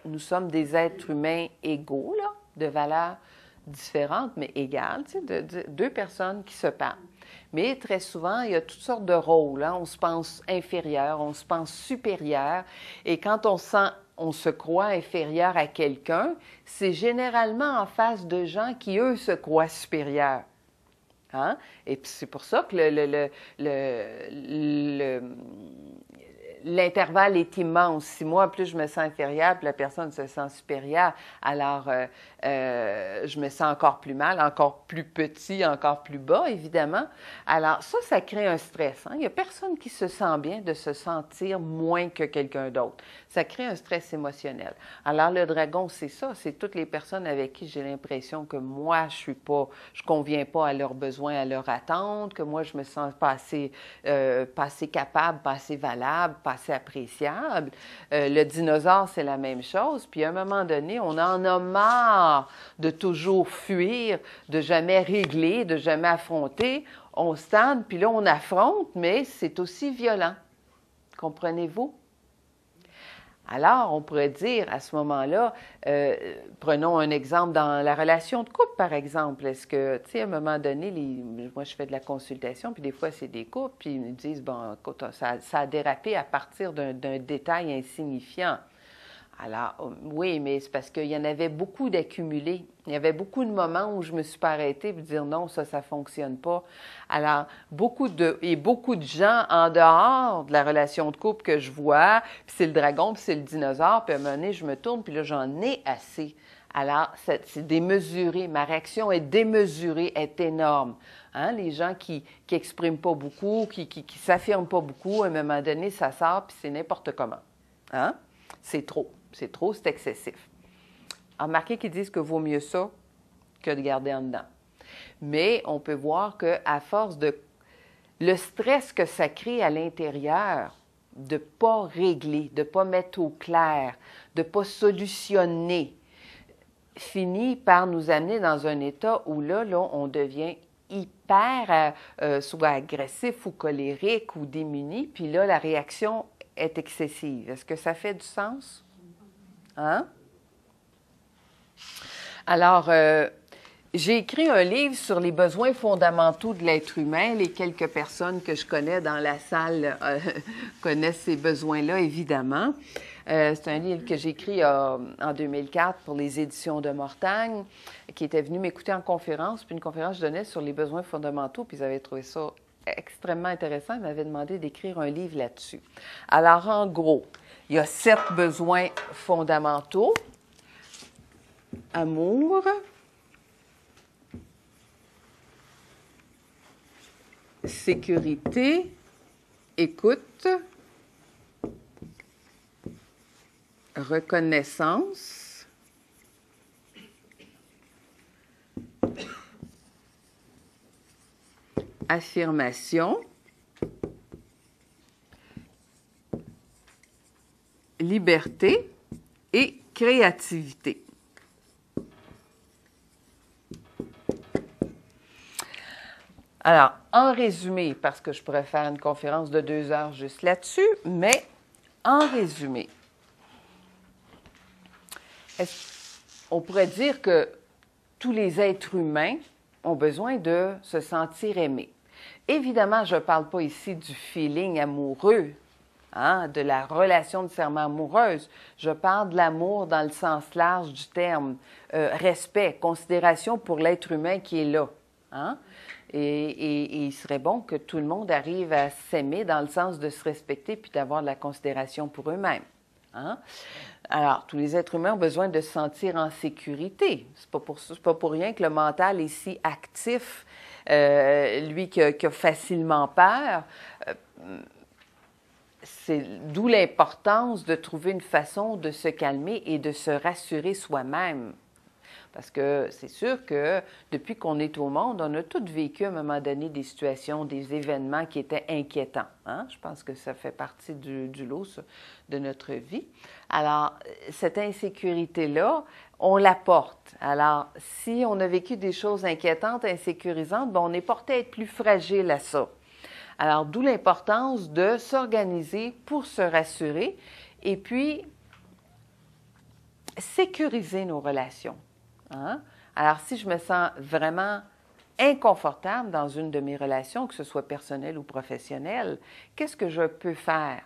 nous sommes des êtres humains égaux, là, de valeurs différentes, mais égales, tu sais, deux personnes qui se parlent. Mais très souvent, il y a toutes sortes de rôles. Hein? On se pense inférieur, on se pense supérieur. Et quand on se croit inférieur à quelqu'un, c'est généralement en face de gens qui, eux, se croient supérieurs. Hein? Et puis c'est pour ça que l'intervalle est immense. Si moi, plus je me sens inférieure, puis la personne se sent supérieure, alors je me sens encore plus mal, encore plus petit, encore plus bas, évidemment. Alors ça crée un stress. Hein? Il n'y a personne qui se sent bien de se sentir moins que quelqu'un d'autre. Ça crée un stress émotionnel. Alors le dragon, c'est ça. C'est toutes les personnes avec qui j'ai l'impression que moi, je conviens pas à leurs besoins, à leurs attentes, que moi, je me sens pas assez capable, pas assez valable, pas assez appréciable. Le dinosaure, c'est la même chose. Puis à un moment donné, on en a marre de toujours fuir, de jamais régler, de jamais affronter. On stagne, puis là, on affronte, mais c'est aussi violent. Comprenez-vous? Alors, on pourrait dire à ce moment-là, prenons un exemple dans la relation de couple, par exemple. Est-ce que, tu sais, à un moment donné, moi, je fais de la consultation, puis des fois, c'est des couples, puis ils me disent, bon, écoute, ça a dérapé à partir d'un détail insignifiant. Alors, oui, mais c'est parce qu'il y en avait beaucoup d'accumulés. Il y avait beaucoup de moments où je me suis pas arrêtée et dire non, ça ne fonctionne pas. Alors, beaucoup de gens en dehors de la relation de couple que je vois, puis c'est le dragon, puis c'est le dinosaure, puis à un moment donné, je me tourne, puis là, j'en ai assez. Alors, c'est démesuré. Ma réaction est démesurée, est énorme. Hein? Les gens qui n'expriment pas beaucoup, qui s'affirment pas beaucoup, à un moment donné, ça sort, puis c'est n'importe comment. Hein? C'est trop. C'est trop, c'est excessif. Remarquez qu'ils disent que vaut mieux ça que de garder en dedans. Mais on peut voir qu'à force de... Le stress que ça crée à l'intérieur, de ne pas régler, de ne pas mettre au clair, de ne pas solutionner, finit par nous amener dans un état où là on devient hyper soit agressif ou colérique ou démuni, puis là, la réaction est excessive. Est-ce que ça fait du sens? Hein? Alors, j'ai écrit un livre sur les besoins fondamentaux de l'être humain. Les quelques personnes que je connais dans la salle connaissent ces besoins-là, évidemment. C'est un livre que j'ai écrit en 2004 pour les éditions de Mortagne, qui était venu m'écouter en conférence. Puis une conférence que je donnais sur les besoins fondamentaux, puis ils avaient trouvé ça extrêmement intéressant. Ils m'avaient demandé d'écrire un livre là-dessus. Alors, en gros, il y a 7 besoins fondamentaux. Amour, sécurité, écoute, reconnaissance, affirmation, liberté et créativité. Alors, en résumé, parce que je pourrais faire une conférence de 2 heures juste là-dessus, mais en résumé, on pourrait dire que tous les êtres humains ont besoin de se sentir aimés. Évidemment, je ne parle pas ici du feeling amoureux, hein, de la relation nécessairement amoureuse. Je parle de l'amour dans le sens large du terme, respect, considération pour l'être humain qui est là. Hein? Et il serait bon que tout le monde arrive à s'aimer dans le sens de se respecter puis d'avoir de la considération pour eux-mêmes. Hein? Alors, tous les êtres humains ont besoin de se sentir en sécurité. C'est pas pour rien que le mental est si actif, lui qui a facilement peur. C'est d'où l'importance de trouver une façon de se calmer et de se rassurer soi-même. Parce que c'est sûr que depuis qu'on est au monde, on a tous vécu à un moment donné des situations, des événements qui étaient inquiétants. Hein? Je pense que ça fait partie du lot ça, de notre vie. Alors, cette insécurité-là, on la porte. Alors, si on a vécu des choses inquiétantes, insécurisantes, bien, on est porté à être plus fragile à ça. Alors, d'où l'importance de s'organiser pour se rassurer et puis sécuriser nos relations. Hein? Alors, si je me sens vraiment inconfortable dans une de mes relations, que ce soit personnelle ou professionnelle, qu'est-ce que je peux faire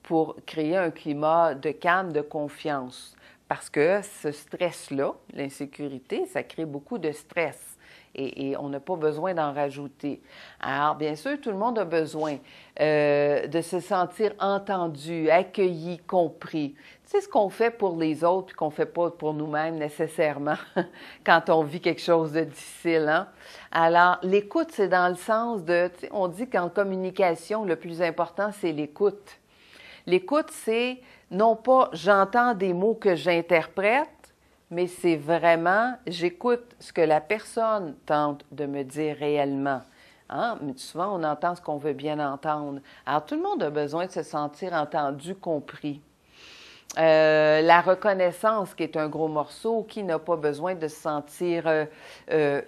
pour créer un climat de calme, de confiance? Parce que ce stress-là, l'insécurité, ça crée beaucoup de stress. Et on n'a pas besoin d'en rajouter. Alors, bien sûr, tout le monde a besoin de se sentir entendu, accueilli, compris. C'est ce qu'on fait pour les autres et qu'on ne fait pas pour nous-mêmes nécessairement quand on vit quelque chose de difficile. Hein? Alors, l'écoute, c'est dans le sens de, on dit qu'en communication, le plus important, c'est l'écoute. L'écoute, c'est non pas j'entends des mots que j'interprète, mais c'est vraiment, j'écoute ce que la personne tente de me dire réellement. Hein? Mais souvent, on entend ce qu'on veut bien entendre. Alors, tout le monde a besoin de se sentir entendu, compris. La reconnaissance, qui est un gros morceau, qui n'a pas besoin de se sentir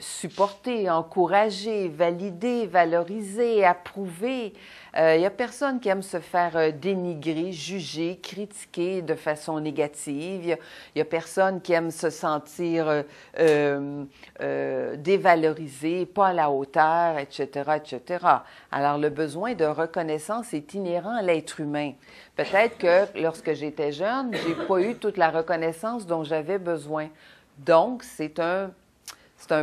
supporté, encouragé, validé, valorisé, approuvé. Il n'y a personne qui aime se faire dénigrer, juger, critiquer de façon négative. Il n'y a personne qui aime se sentir dévalorisé, pas à la hauteur, etc., etc. Alors, le besoin de reconnaissance est inhérent à l'être humain. Peut-être que lorsque j'étais jeune, je n'ai pas eu toute la reconnaissance dont j'avais besoin. Donc, c'est un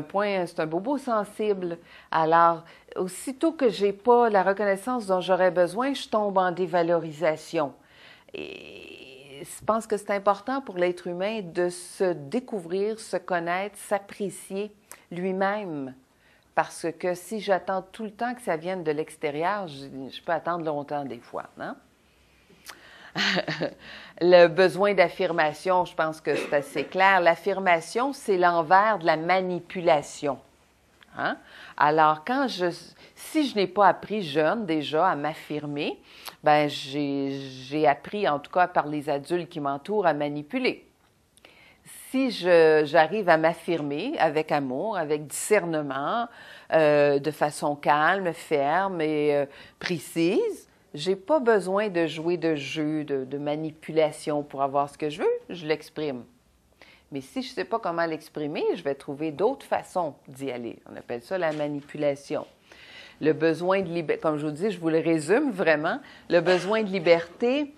point, c'est un bobo sensible. Alors, aussitôt que je n'ai pas la reconnaissance dont j'aurais besoin, je tombe en dévalorisation. Et je pense que c'est important pour l'être humain de se découvrir, se connaître, s'apprécier lui-même. Parce que si j'attends tout le temps que ça vienne de l'extérieur, je peux attendre longtemps des fois, non? Le besoin d'affirmation, je pense que c'est assez clair. L'affirmation, c'est l'envers de la manipulation. Hein? Alors, si je n'ai pas appris jeune déjà à m'affirmer, ben j'ai appris, en tout cas par les adultes qui m'entourent, à manipuler. Si j'arrive à m'affirmer avec amour, avec discernement, de façon calme, ferme et précise, j'ai pas besoin de jouer de jeu, de manipulation pour avoir ce que je veux, je l'exprime. Mais si je ne sais pas comment l'exprimer, je vais trouver d'autres façons d'y aller. On appelle ça la manipulation. Le besoin de liberté, comme je vous dis, je vous le résume vraiment, le besoin de liberté,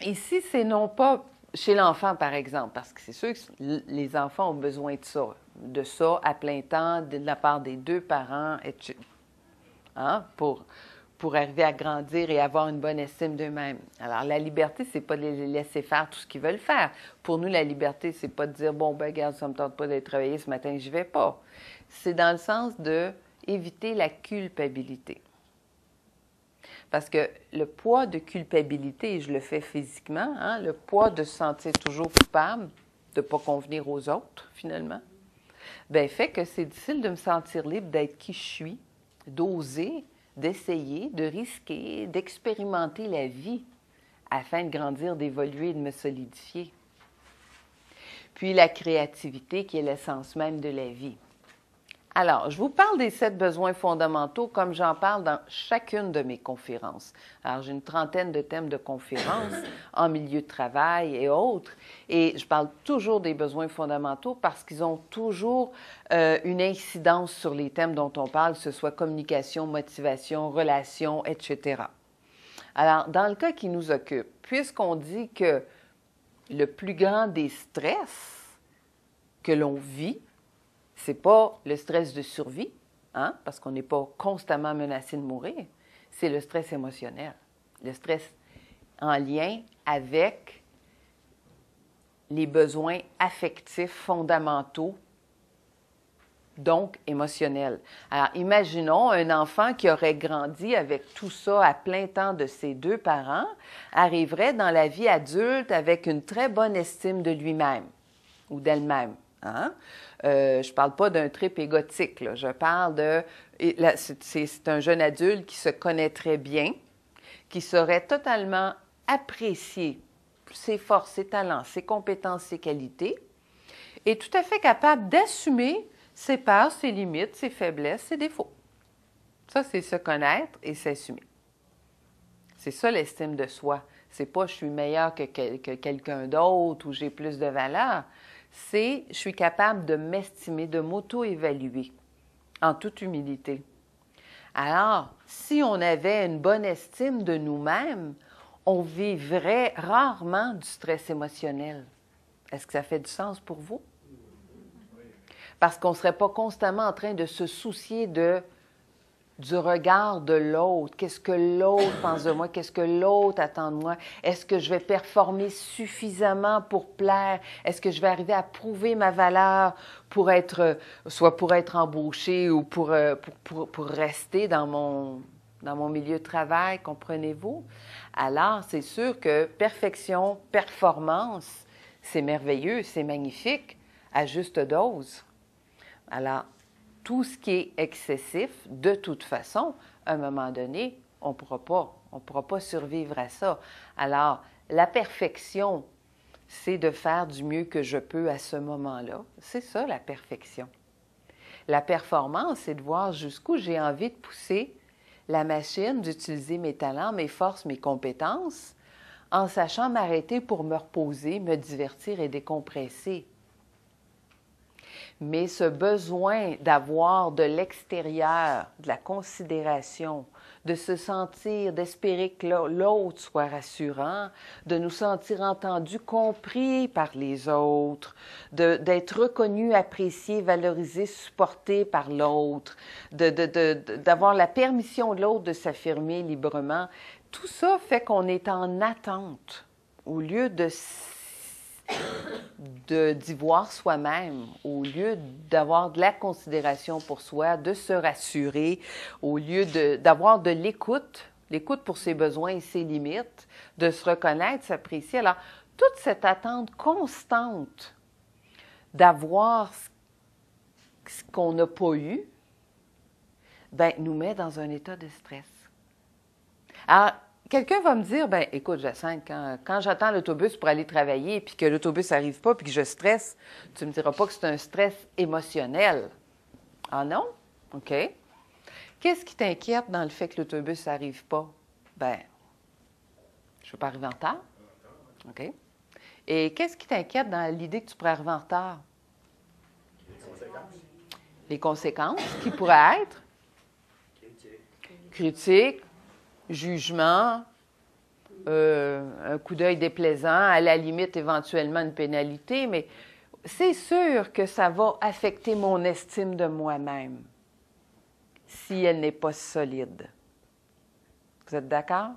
ici, c'est non pas chez l'enfant, par exemple, parce que c'est sûr que les enfants ont besoin de ça à plein temps, de la part des deux parents, etc. Hein, pour arriver à grandir et avoir une bonne estime d'eux-mêmes. Alors, la liberté, c'est pas de les laisser faire tout ce qu'ils veulent faire. Pour nous, la liberté, c'est pas de dire, bon, ben, regarde, ça me tente pas d'être travaillé ce matin, j'y vais pas. C'est dans le sens d'éviter la culpabilité. Parce que le poids de culpabilité, et je le fais physiquement, hein, le poids de se sentir toujours coupable, de ne pas convenir aux autres, finalement, bien, fait que c'est difficile de me sentir libre d'être qui je suis, d'oser, d'essayer, de risquer, d'expérimenter la vie afin de grandir, d'évoluer, de me solidifier. Puis la créativité qui est l'essence même de la vie. Alors, je vous parle des 7 besoins fondamentaux comme j'en parle dans chacune de mes conférences. Alors, j'ai une trentaine de thèmes de conférences en milieu de travail et autres. Et je parle toujours des besoins fondamentaux parce qu'ils ont toujours une incidence sur les thèmes dont on parle, que ce soit communication, motivation, relations, etc. Alors, dans le cas qui nous occupe, puisqu'on dit que le plus grand des stress que l'on vit, c'est pas le stress de survie, hein, parce qu'on n'est pas constamment menacé de mourir, c'est le stress émotionnel. Le stress en lien avec les besoins affectifs fondamentaux, donc émotionnels. Alors, imaginons un enfant qui aurait grandi avec tout ça à plein temps de ses deux parents, arriverait dans la vie adulte avec une très bonne estime de lui-même. ou d'elle-même. Hein? Je ne parle pas d'un trip égotique, là. Je parle de... C'est un jeune adulte qui se connaît très bien, qui saurait totalement apprécier ses forces, ses talents, ses compétences, ses qualités, et tout à fait capable d'assumer ses peurs, ses limites, ses faiblesses, ses défauts. Ça, c'est se connaître et s'assumer. C'est ça l'estime de soi. C'est pas « je suis meilleur que quelqu'un d'autre » ou « j'ai plus de valeur ». C'est « je suis capable de m'estimer, de m'auto-évaluer » en toute humilité. Alors, si on avait une bonne estime de nous-mêmes, on vivrait rarement du stress émotionnel. Est-ce que ça fait du sens pour vous? Parce qu'on ne serait pas constamment en train de se soucier du regard de l'autre. Qu'est-ce que l'autre pense de moi? Qu'est-ce que l'autre attend de moi? Est-ce que je vais performer suffisamment pour plaire? Est-ce que je vais arriver à prouver ma valeur pour être, soit pour être embauché ou pour rester dans mon milieu de travail, comprenez-vous? Alors, c'est sûr que perfection, performance, c'est merveilleux, c'est magnifique, à juste dose. Alors, tout ce qui est excessif, de toute façon, à un moment donné, on ne pourra pas survivre à ça. Alors, la perfection, c'est de faire du mieux que je peux à ce moment-là. C'est ça, la perfection. La performance, c'est de voir jusqu'où j'ai envie de pousser la machine, d'utiliser mes talents, mes forces, mes compétences, en sachant m'arrêter pour me reposer, me divertir et décompresser. Mais ce besoin d'avoir de l'extérieur, de la considération, de se sentir, d'espérer que l'autre soit rassurant, de nous sentir entendus, compris par les autres, d'être reconnus, appréciés, valorisés, supportés par l'autre, d'avoir la permission de l'autre de s'affirmer librement. Tout ça fait qu'on est en attente au lieu d'y voir soi-même, au lieu d'avoir de la considération pour soi, de se rassurer, au lieu d'avoir de l'écoute pour ses besoins et ses limites, de se reconnaître, s'apprécier. Alors, toute cette attente constante d'avoir ce qu'on n'a pas eu, bien, nous met dans un état de stress. Alors, quelqu'un va me dire, bien, écoute, Jacinthe, quand j'attends l'autobus pour aller travailler, puis que l'autobus n'arrive pas, puis que je stresse, tu ne me diras pas que c'est un stress émotionnel. Ah non? OK. Qu'est-ce qui t'inquiète dans le fait que l'autobus n'arrive pas? Bien, je ne veux pas arriver en retard. OK. Et qu'est-ce qui t'inquiète dans l'idée que tu pourrais arriver en retard? Les conséquences. Les conséquences qui pourraient être? Critique, jugement, un coup d'œil déplaisant, à la limite éventuellement une pénalité, mais c'est sûr que ça va affecter mon estime de moi-même si elle n'est pas solide. Vous êtes d'accord?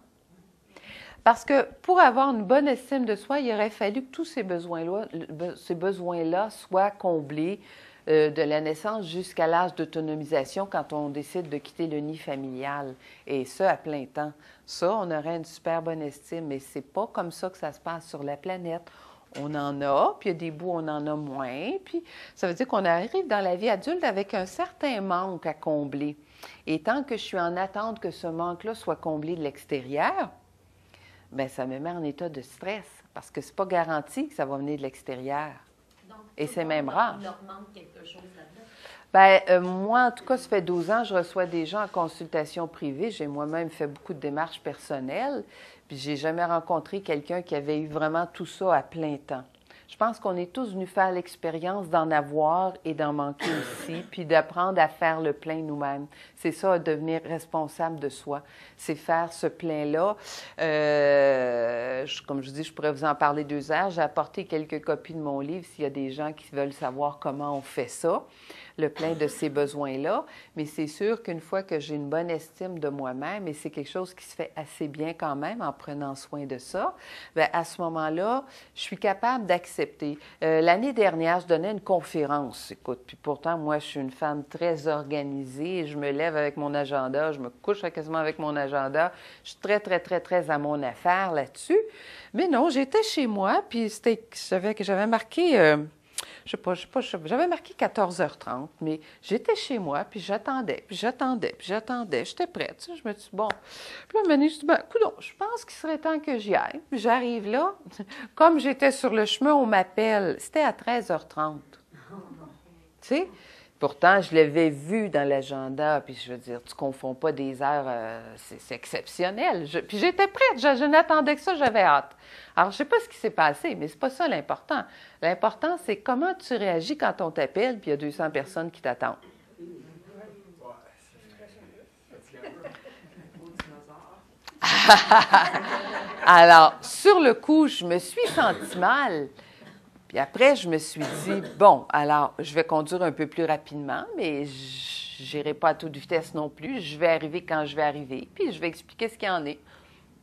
Parce que pour avoir une bonne estime de soi, il aurait fallu que tous ces besoins-là soient comblés de la naissance jusqu'à l'âge d'autonomisation quand on décide de quitter le nid familial. Et ça, à plein temps. Ça, on aurait une super bonne estime, mais c'est pas comme ça que ça se passe sur la planète. On en a, puis il y a des bouts, on en a moins. Puis ça veut dire qu'on arrive dans la vie adulte avec un certain manque à combler. Et tant que je suis en attente que ce manque-là soit comblé de l'extérieur, bien, ça me met en état de stress parce que c'est pas garanti que ça va venir de l'extérieur. Et c'est même rare. Il leur manque quelque chose là-dedans. Bien, moi, en tout cas, ça fait 12 ans, je reçois des gens en consultation privée. J'ai moi-même fait beaucoup de démarches personnelles, puis j'ai jamais rencontré quelqu'un qui avait eu vraiment tout ça à plein temps. Je pense qu'on est tous venus faire l'expérience d'en avoir et d'en manquer aussi, puis d'apprendre à faire le plein nous-mêmes. C'est ça, devenir responsable de soi. C'est faire ce plein-là. Comme je dis, je pourrais vous en parler 2 heures. J'ai apporté quelques copies de mon livre s'il y a des gens qui veulent savoir comment on fait ça, le plein de ces besoins-là. Mais c'est sûr qu'une fois que j'ai une bonne estime de moi-même, et c'est quelque chose qui se fait assez bien quand même en prenant soin de ça, bien, à ce moment-là, je suis capable d'accepter. L'année dernière, je donnais une conférence. Écoute, puis pourtant, moi, je suis une femme très organisée. Je me lève avec mon agenda, je me couche quasiment avec mon agenda. Je suis très, très, très, très à mon affaire là-dessus. Mais non, j'étais chez moi, puis j'avais marqué j'avais marqué 14h30, mais j'étais chez moi, puis j'attendais. J'étais prête. Tu sais, je me dis, bon. Puis là, à un moment donné, je dis, ben, coudonc, je pense qu'il serait temps que j'y aille. Puis j'arrive là. Comme j'étais sur le chemin, on m'appelle. C'était à 13h30. Tu sais? Pourtant, je l'avais vu dans l'agenda, puis je veux dire, tu ne confonds pas des heures, c'est exceptionnel. Puis j'étais prête, je n'attendais que ça, j'avais hâte. Alors, je ne sais pas ce qui s'est passé, mais ce n'est pas ça l'important. L'important, c'est comment tu réagis quand on t'appelle, puis il y a 200 personnes qui t'attendent. Alors, sur le coup, je me suis sentie mal. Puis après, je me suis dit, bon, alors, je vais conduire un peu plus rapidement, mais je n'irai pas à toute vitesse non plus. Je vais arriver quand je vais arriver, puis je vais expliquer ce qu'il y en est.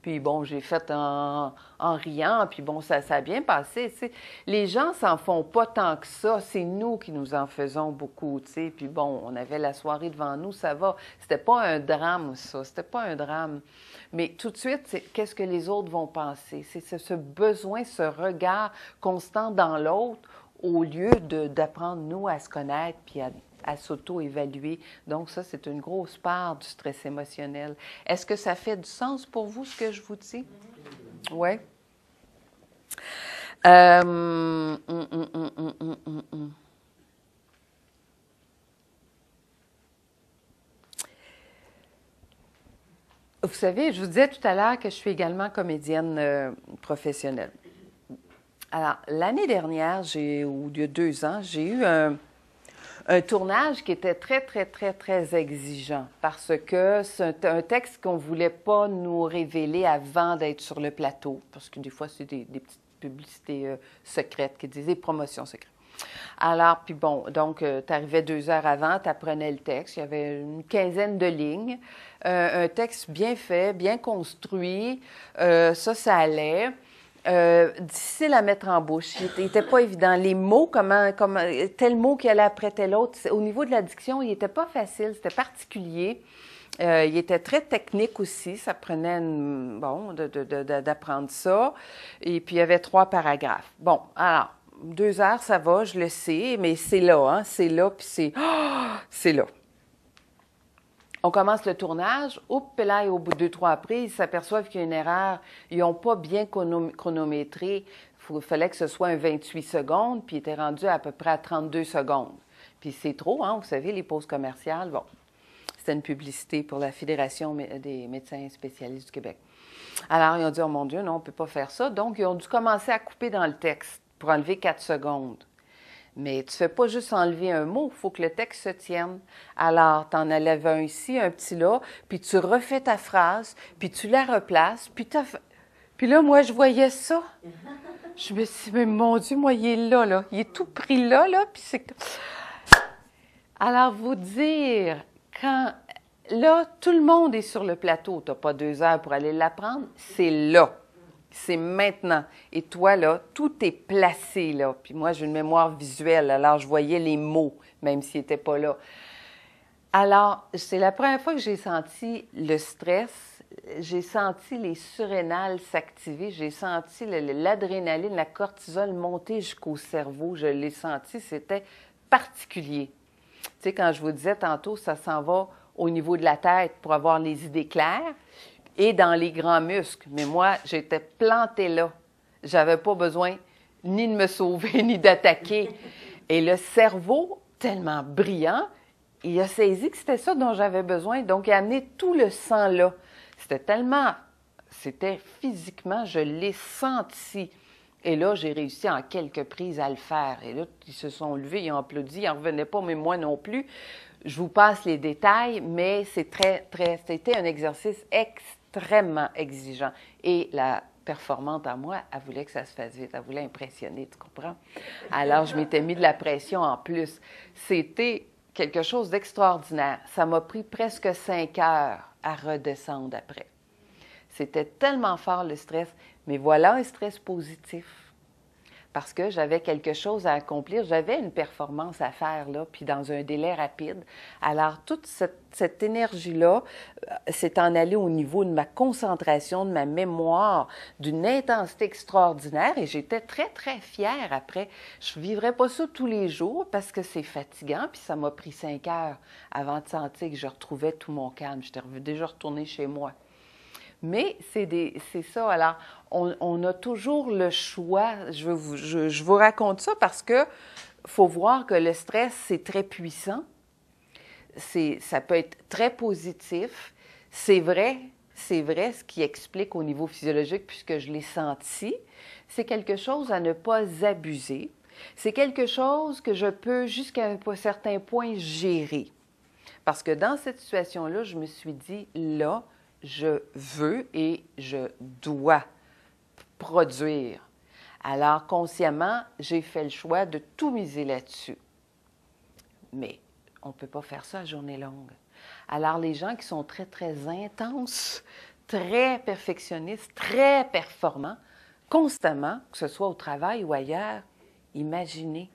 Puis bon, j'ai fait en riant, puis bon, ça a bien passé, tu sais. Les gens s'en font pas tant que ça, c'est nous qui nous en faisons beaucoup, tu sais. Puis bon, on avait la soirée devant nous, ça va. C'était pas un drame, ça, c'était pas un drame. Mais tout de suite, c'est qu'est-ce que les autres vont penser? C'est ce besoin, ce regard constant dans l'autre, au lieu d'apprendre, nous, à se connaître, puis à s'auto-évaluer. Donc, ça, c'est une grosse part du stress émotionnel. Est-ce que ça fait du sens pour vous, ce que je vous dis? Oui. Vous savez, je vous disais tout à l'heure que je suis également comédienne professionnelle. Alors, l'année dernière, ou il y a 2 ans, j'ai eu un tournage qui était très, très, très, très exigeant parce que c'est un texte qu'on ne voulait pas nous révéler avant d'être sur le plateau, parce que des fois, c'est des petites publicités secrètes qui disaient des promotions secrètes. Alors, puis bon, donc, tu arrivais 2 heures avant, tu apprenais le texte, il y avait une quinzaine de lignes, un texte bien fait, bien construit, ça allait. Difficile à mettre en bouche. Il n'était pas évident. Les mots, tel mot qui allait après tel autre, au niveau de la diction, il n'était pas facile, c'était particulier. Il était très technique aussi, ça prenait, d'apprendre ça. Et puis, il y avait 3 paragraphes. Bon, alors, 2 heures, ça va, je le sais, mais c'est là, hein, c'est là, puis c'est là. On commence le tournage, puis là, au bout de 2-3 prises, ils s'aperçoivent qu'il y a une erreur. Ils n'ont pas bien chronométré. Il fallait que ce soit un 28 secondes, puis il était rendu à peu près à 32 secondes. Puis c'est trop, hein, vous savez, les pauses commerciales. Bon, c'était une publicité pour la Fédération des médecins spécialistes du Québec. Alors, ils ont dit, oh mon Dieu, non, on ne peut pas faire ça. Donc, ils ont dû commencer à couper dans le texte pour enlever 4 secondes. Mais tu ne fais pas juste enlever un mot, il faut que le texte se tienne. Alors, tu en enlèves un ici, un petit là, puis tu refais ta phrase, puis tu la replaces, puis là, moi, je voyais ça. Je me suis dit, mais mon Dieu, moi, il est là, il est tout pris là, puis c'est... Alors, vous dire, quand... Là, tout le monde est sur le plateau, tu n'as pas 2 heures pour aller l'apprendre, c'est là. C'est maintenant. Et toi, là, tout est placé, là. Puis moi, j'ai une mémoire visuelle, alors je voyais les mots, même s'ils n'étaient pas là. Alors, c'est la première fois que j'ai senti le stress, j'ai senti les surrénales s'activer, j'ai senti l'adrénaline, la cortisol monter jusqu'au cerveau, je l'ai senti, c'était particulier. Tu sais, quand je vous disais tantôt, ça s'en va au niveau de la tête pour avoir les idées claires, et dans les grands muscles. Mais moi, j'étais plantée là. J'avais pas besoin ni de me sauver, ni d'attaquer. Et le cerveau, tellement brillant, il a saisi que c'était ça dont j'avais besoin. Donc, il a amené tout le sang là. C'était physiquement, je l'ai senti. Et là, j'ai réussi en quelques prises à le faire. Et là, ils se sont levés, ils ont applaudi, ils n'en revenaient pas, mais moi non plus. Je vous passe les détails, mais c'était un exercice extrêmement exigeant. Et la performante en moi, elle voulait que ça se fasse vite, elle voulait impressionner, tu comprends? Alors, je m'étais mis de la pression en plus. C'était quelque chose d'extraordinaire. Ça m'a pris presque 5 heures à redescendre après. C'était tellement fort le stress, mais voilà un stress positif. parce que j'avais quelque chose à accomplir, j'avais une performance à faire, là, puis dans un délai rapide. Alors, toute cette énergie-là s'est en allée au niveau de ma concentration, de ma mémoire, d'une intensité extraordinaire, et j'étais très, très fière après. Je ne vivrais pas ça tous les jours parce que c'est fatigant, puis ça m'a pris 5 heures avant de sentir que je retrouvais tout mon calme. J'étais déjà retournée chez moi. Mais c'est ça. Alors, on a toujours le choix. Je vous raconte ça parce que faut voir que le stress, c'est très puissant. Ça peut être très positif. C'est vrai ce qui explique au niveau physiologique, puisque je l'ai senti. C'est quelque chose à ne pas abuser. C'est quelque chose que je peux, jusqu'à un certain point, gérer. Parce que dans cette situation-là, je me suis dit, là, je veux et je dois produire. Alors, consciemment, j'ai fait le choix de tout miser là-dessus. Mais on ne peut pas faire ça à journée longue. Alors, les gens qui sont très, très intenses, très perfectionnistes, très performants, constamment, que ce soit au travail ou ailleurs, imaginez.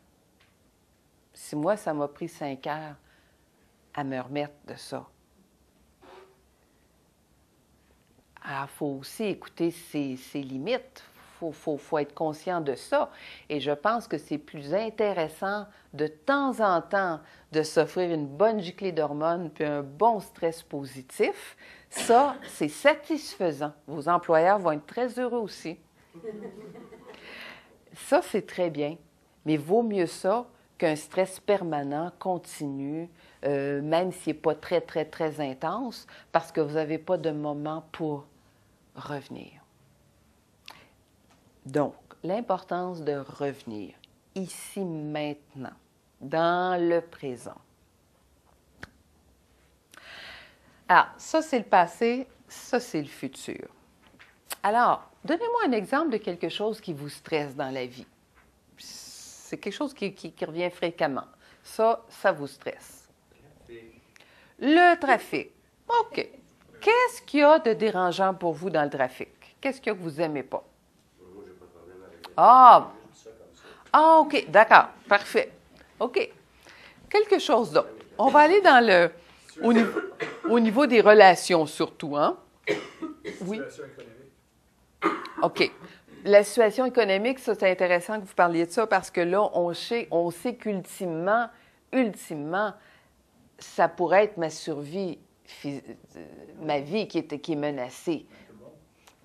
Si moi, ça m'a pris 5 heures à me remettre de ça. Alors, il faut aussi écouter ses limites. Il faut être conscient de ça. Et je pense que c'est plus intéressant de temps en temps de s'offrir une bonne giclée d'hormones puis un bon stress positif. Ça, c'est satisfaisant. Vos employeurs vont être très heureux aussi. Ça, c'est très bien. Mais vaut mieux ça qu'un stress permanent, continu, même s'il n'est pas très, très, très intense, parce que vous n'avez pas de moment pour revenir. Donc, l'importance de revenir ici, maintenant, dans le présent. Alors, ça, c'est le passé, ça, c'est le futur. Alors, donnez-moi un exemple de quelque chose qui vous stresse dans la vie. C'est quelque chose qui revient fréquemment. Ça vous stresse. Le trafic. OK. Qu'est-ce qu'il y a de dérangeant pour vous dans le trafic? Qu'est-ce que vous n'aimez pas? Moi, j'ai pas de problème avec le OK. D'accord. Parfait. OK. Quelque chose d'autre. On va aller dans au niveau des relations surtout, hein? Oui. Situation économique. OK. La situation économique, ça, c'est intéressant que vous parliez de ça parce que là, on sait qu'ultimement, ça pourrait être ma survie, ma vie qui est menacée.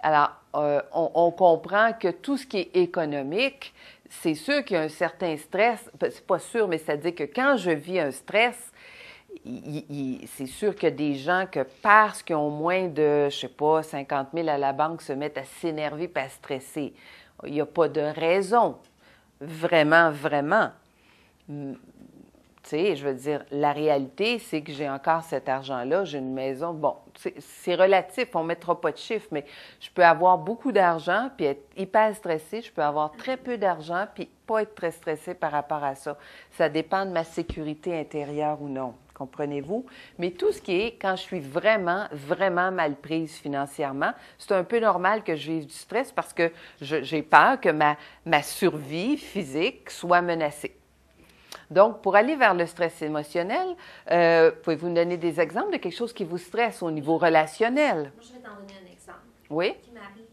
Alors, on comprend que tout ce qui est économique, c'est sûr qu'il y a un certain stress. C'est pas sûr, mais ça dit que quand je vis un stress, c'est sûr qu'il y a des gens que parce qu'ils ont moins de, 50 000 à la banque, se mettent à s'énerver et à stresser. Il n'y a pas de raison. Vraiment, vraiment. Tu sais, je veux dire, la réalité, c'est que j'ai encore cet argent-là, j'ai une maison. Bon, c'est relatif, on ne mettra pas de chiffres, mais je peux avoir beaucoup d'argent puis être hyper stressée. Je peux avoir très peu d'argent puis pas être très stressée par rapport à ça. Ça dépend de ma sécurité intérieure ou non. Comprenez-vous? Mais tout ce qui est, quand je suis vraiment, vraiment mal prise financièrement, c'est un peu normal que je vive du stress parce que j'ai peur que ma survie physique soit menacée. Donc, pour aller vers le stress émotionnel, pouvez-vous me donner des exemples de quelque chose qui vous stresse au niveau relationnel? Moi, je vais t'en donner un exemple. Oui? Qui m'arrive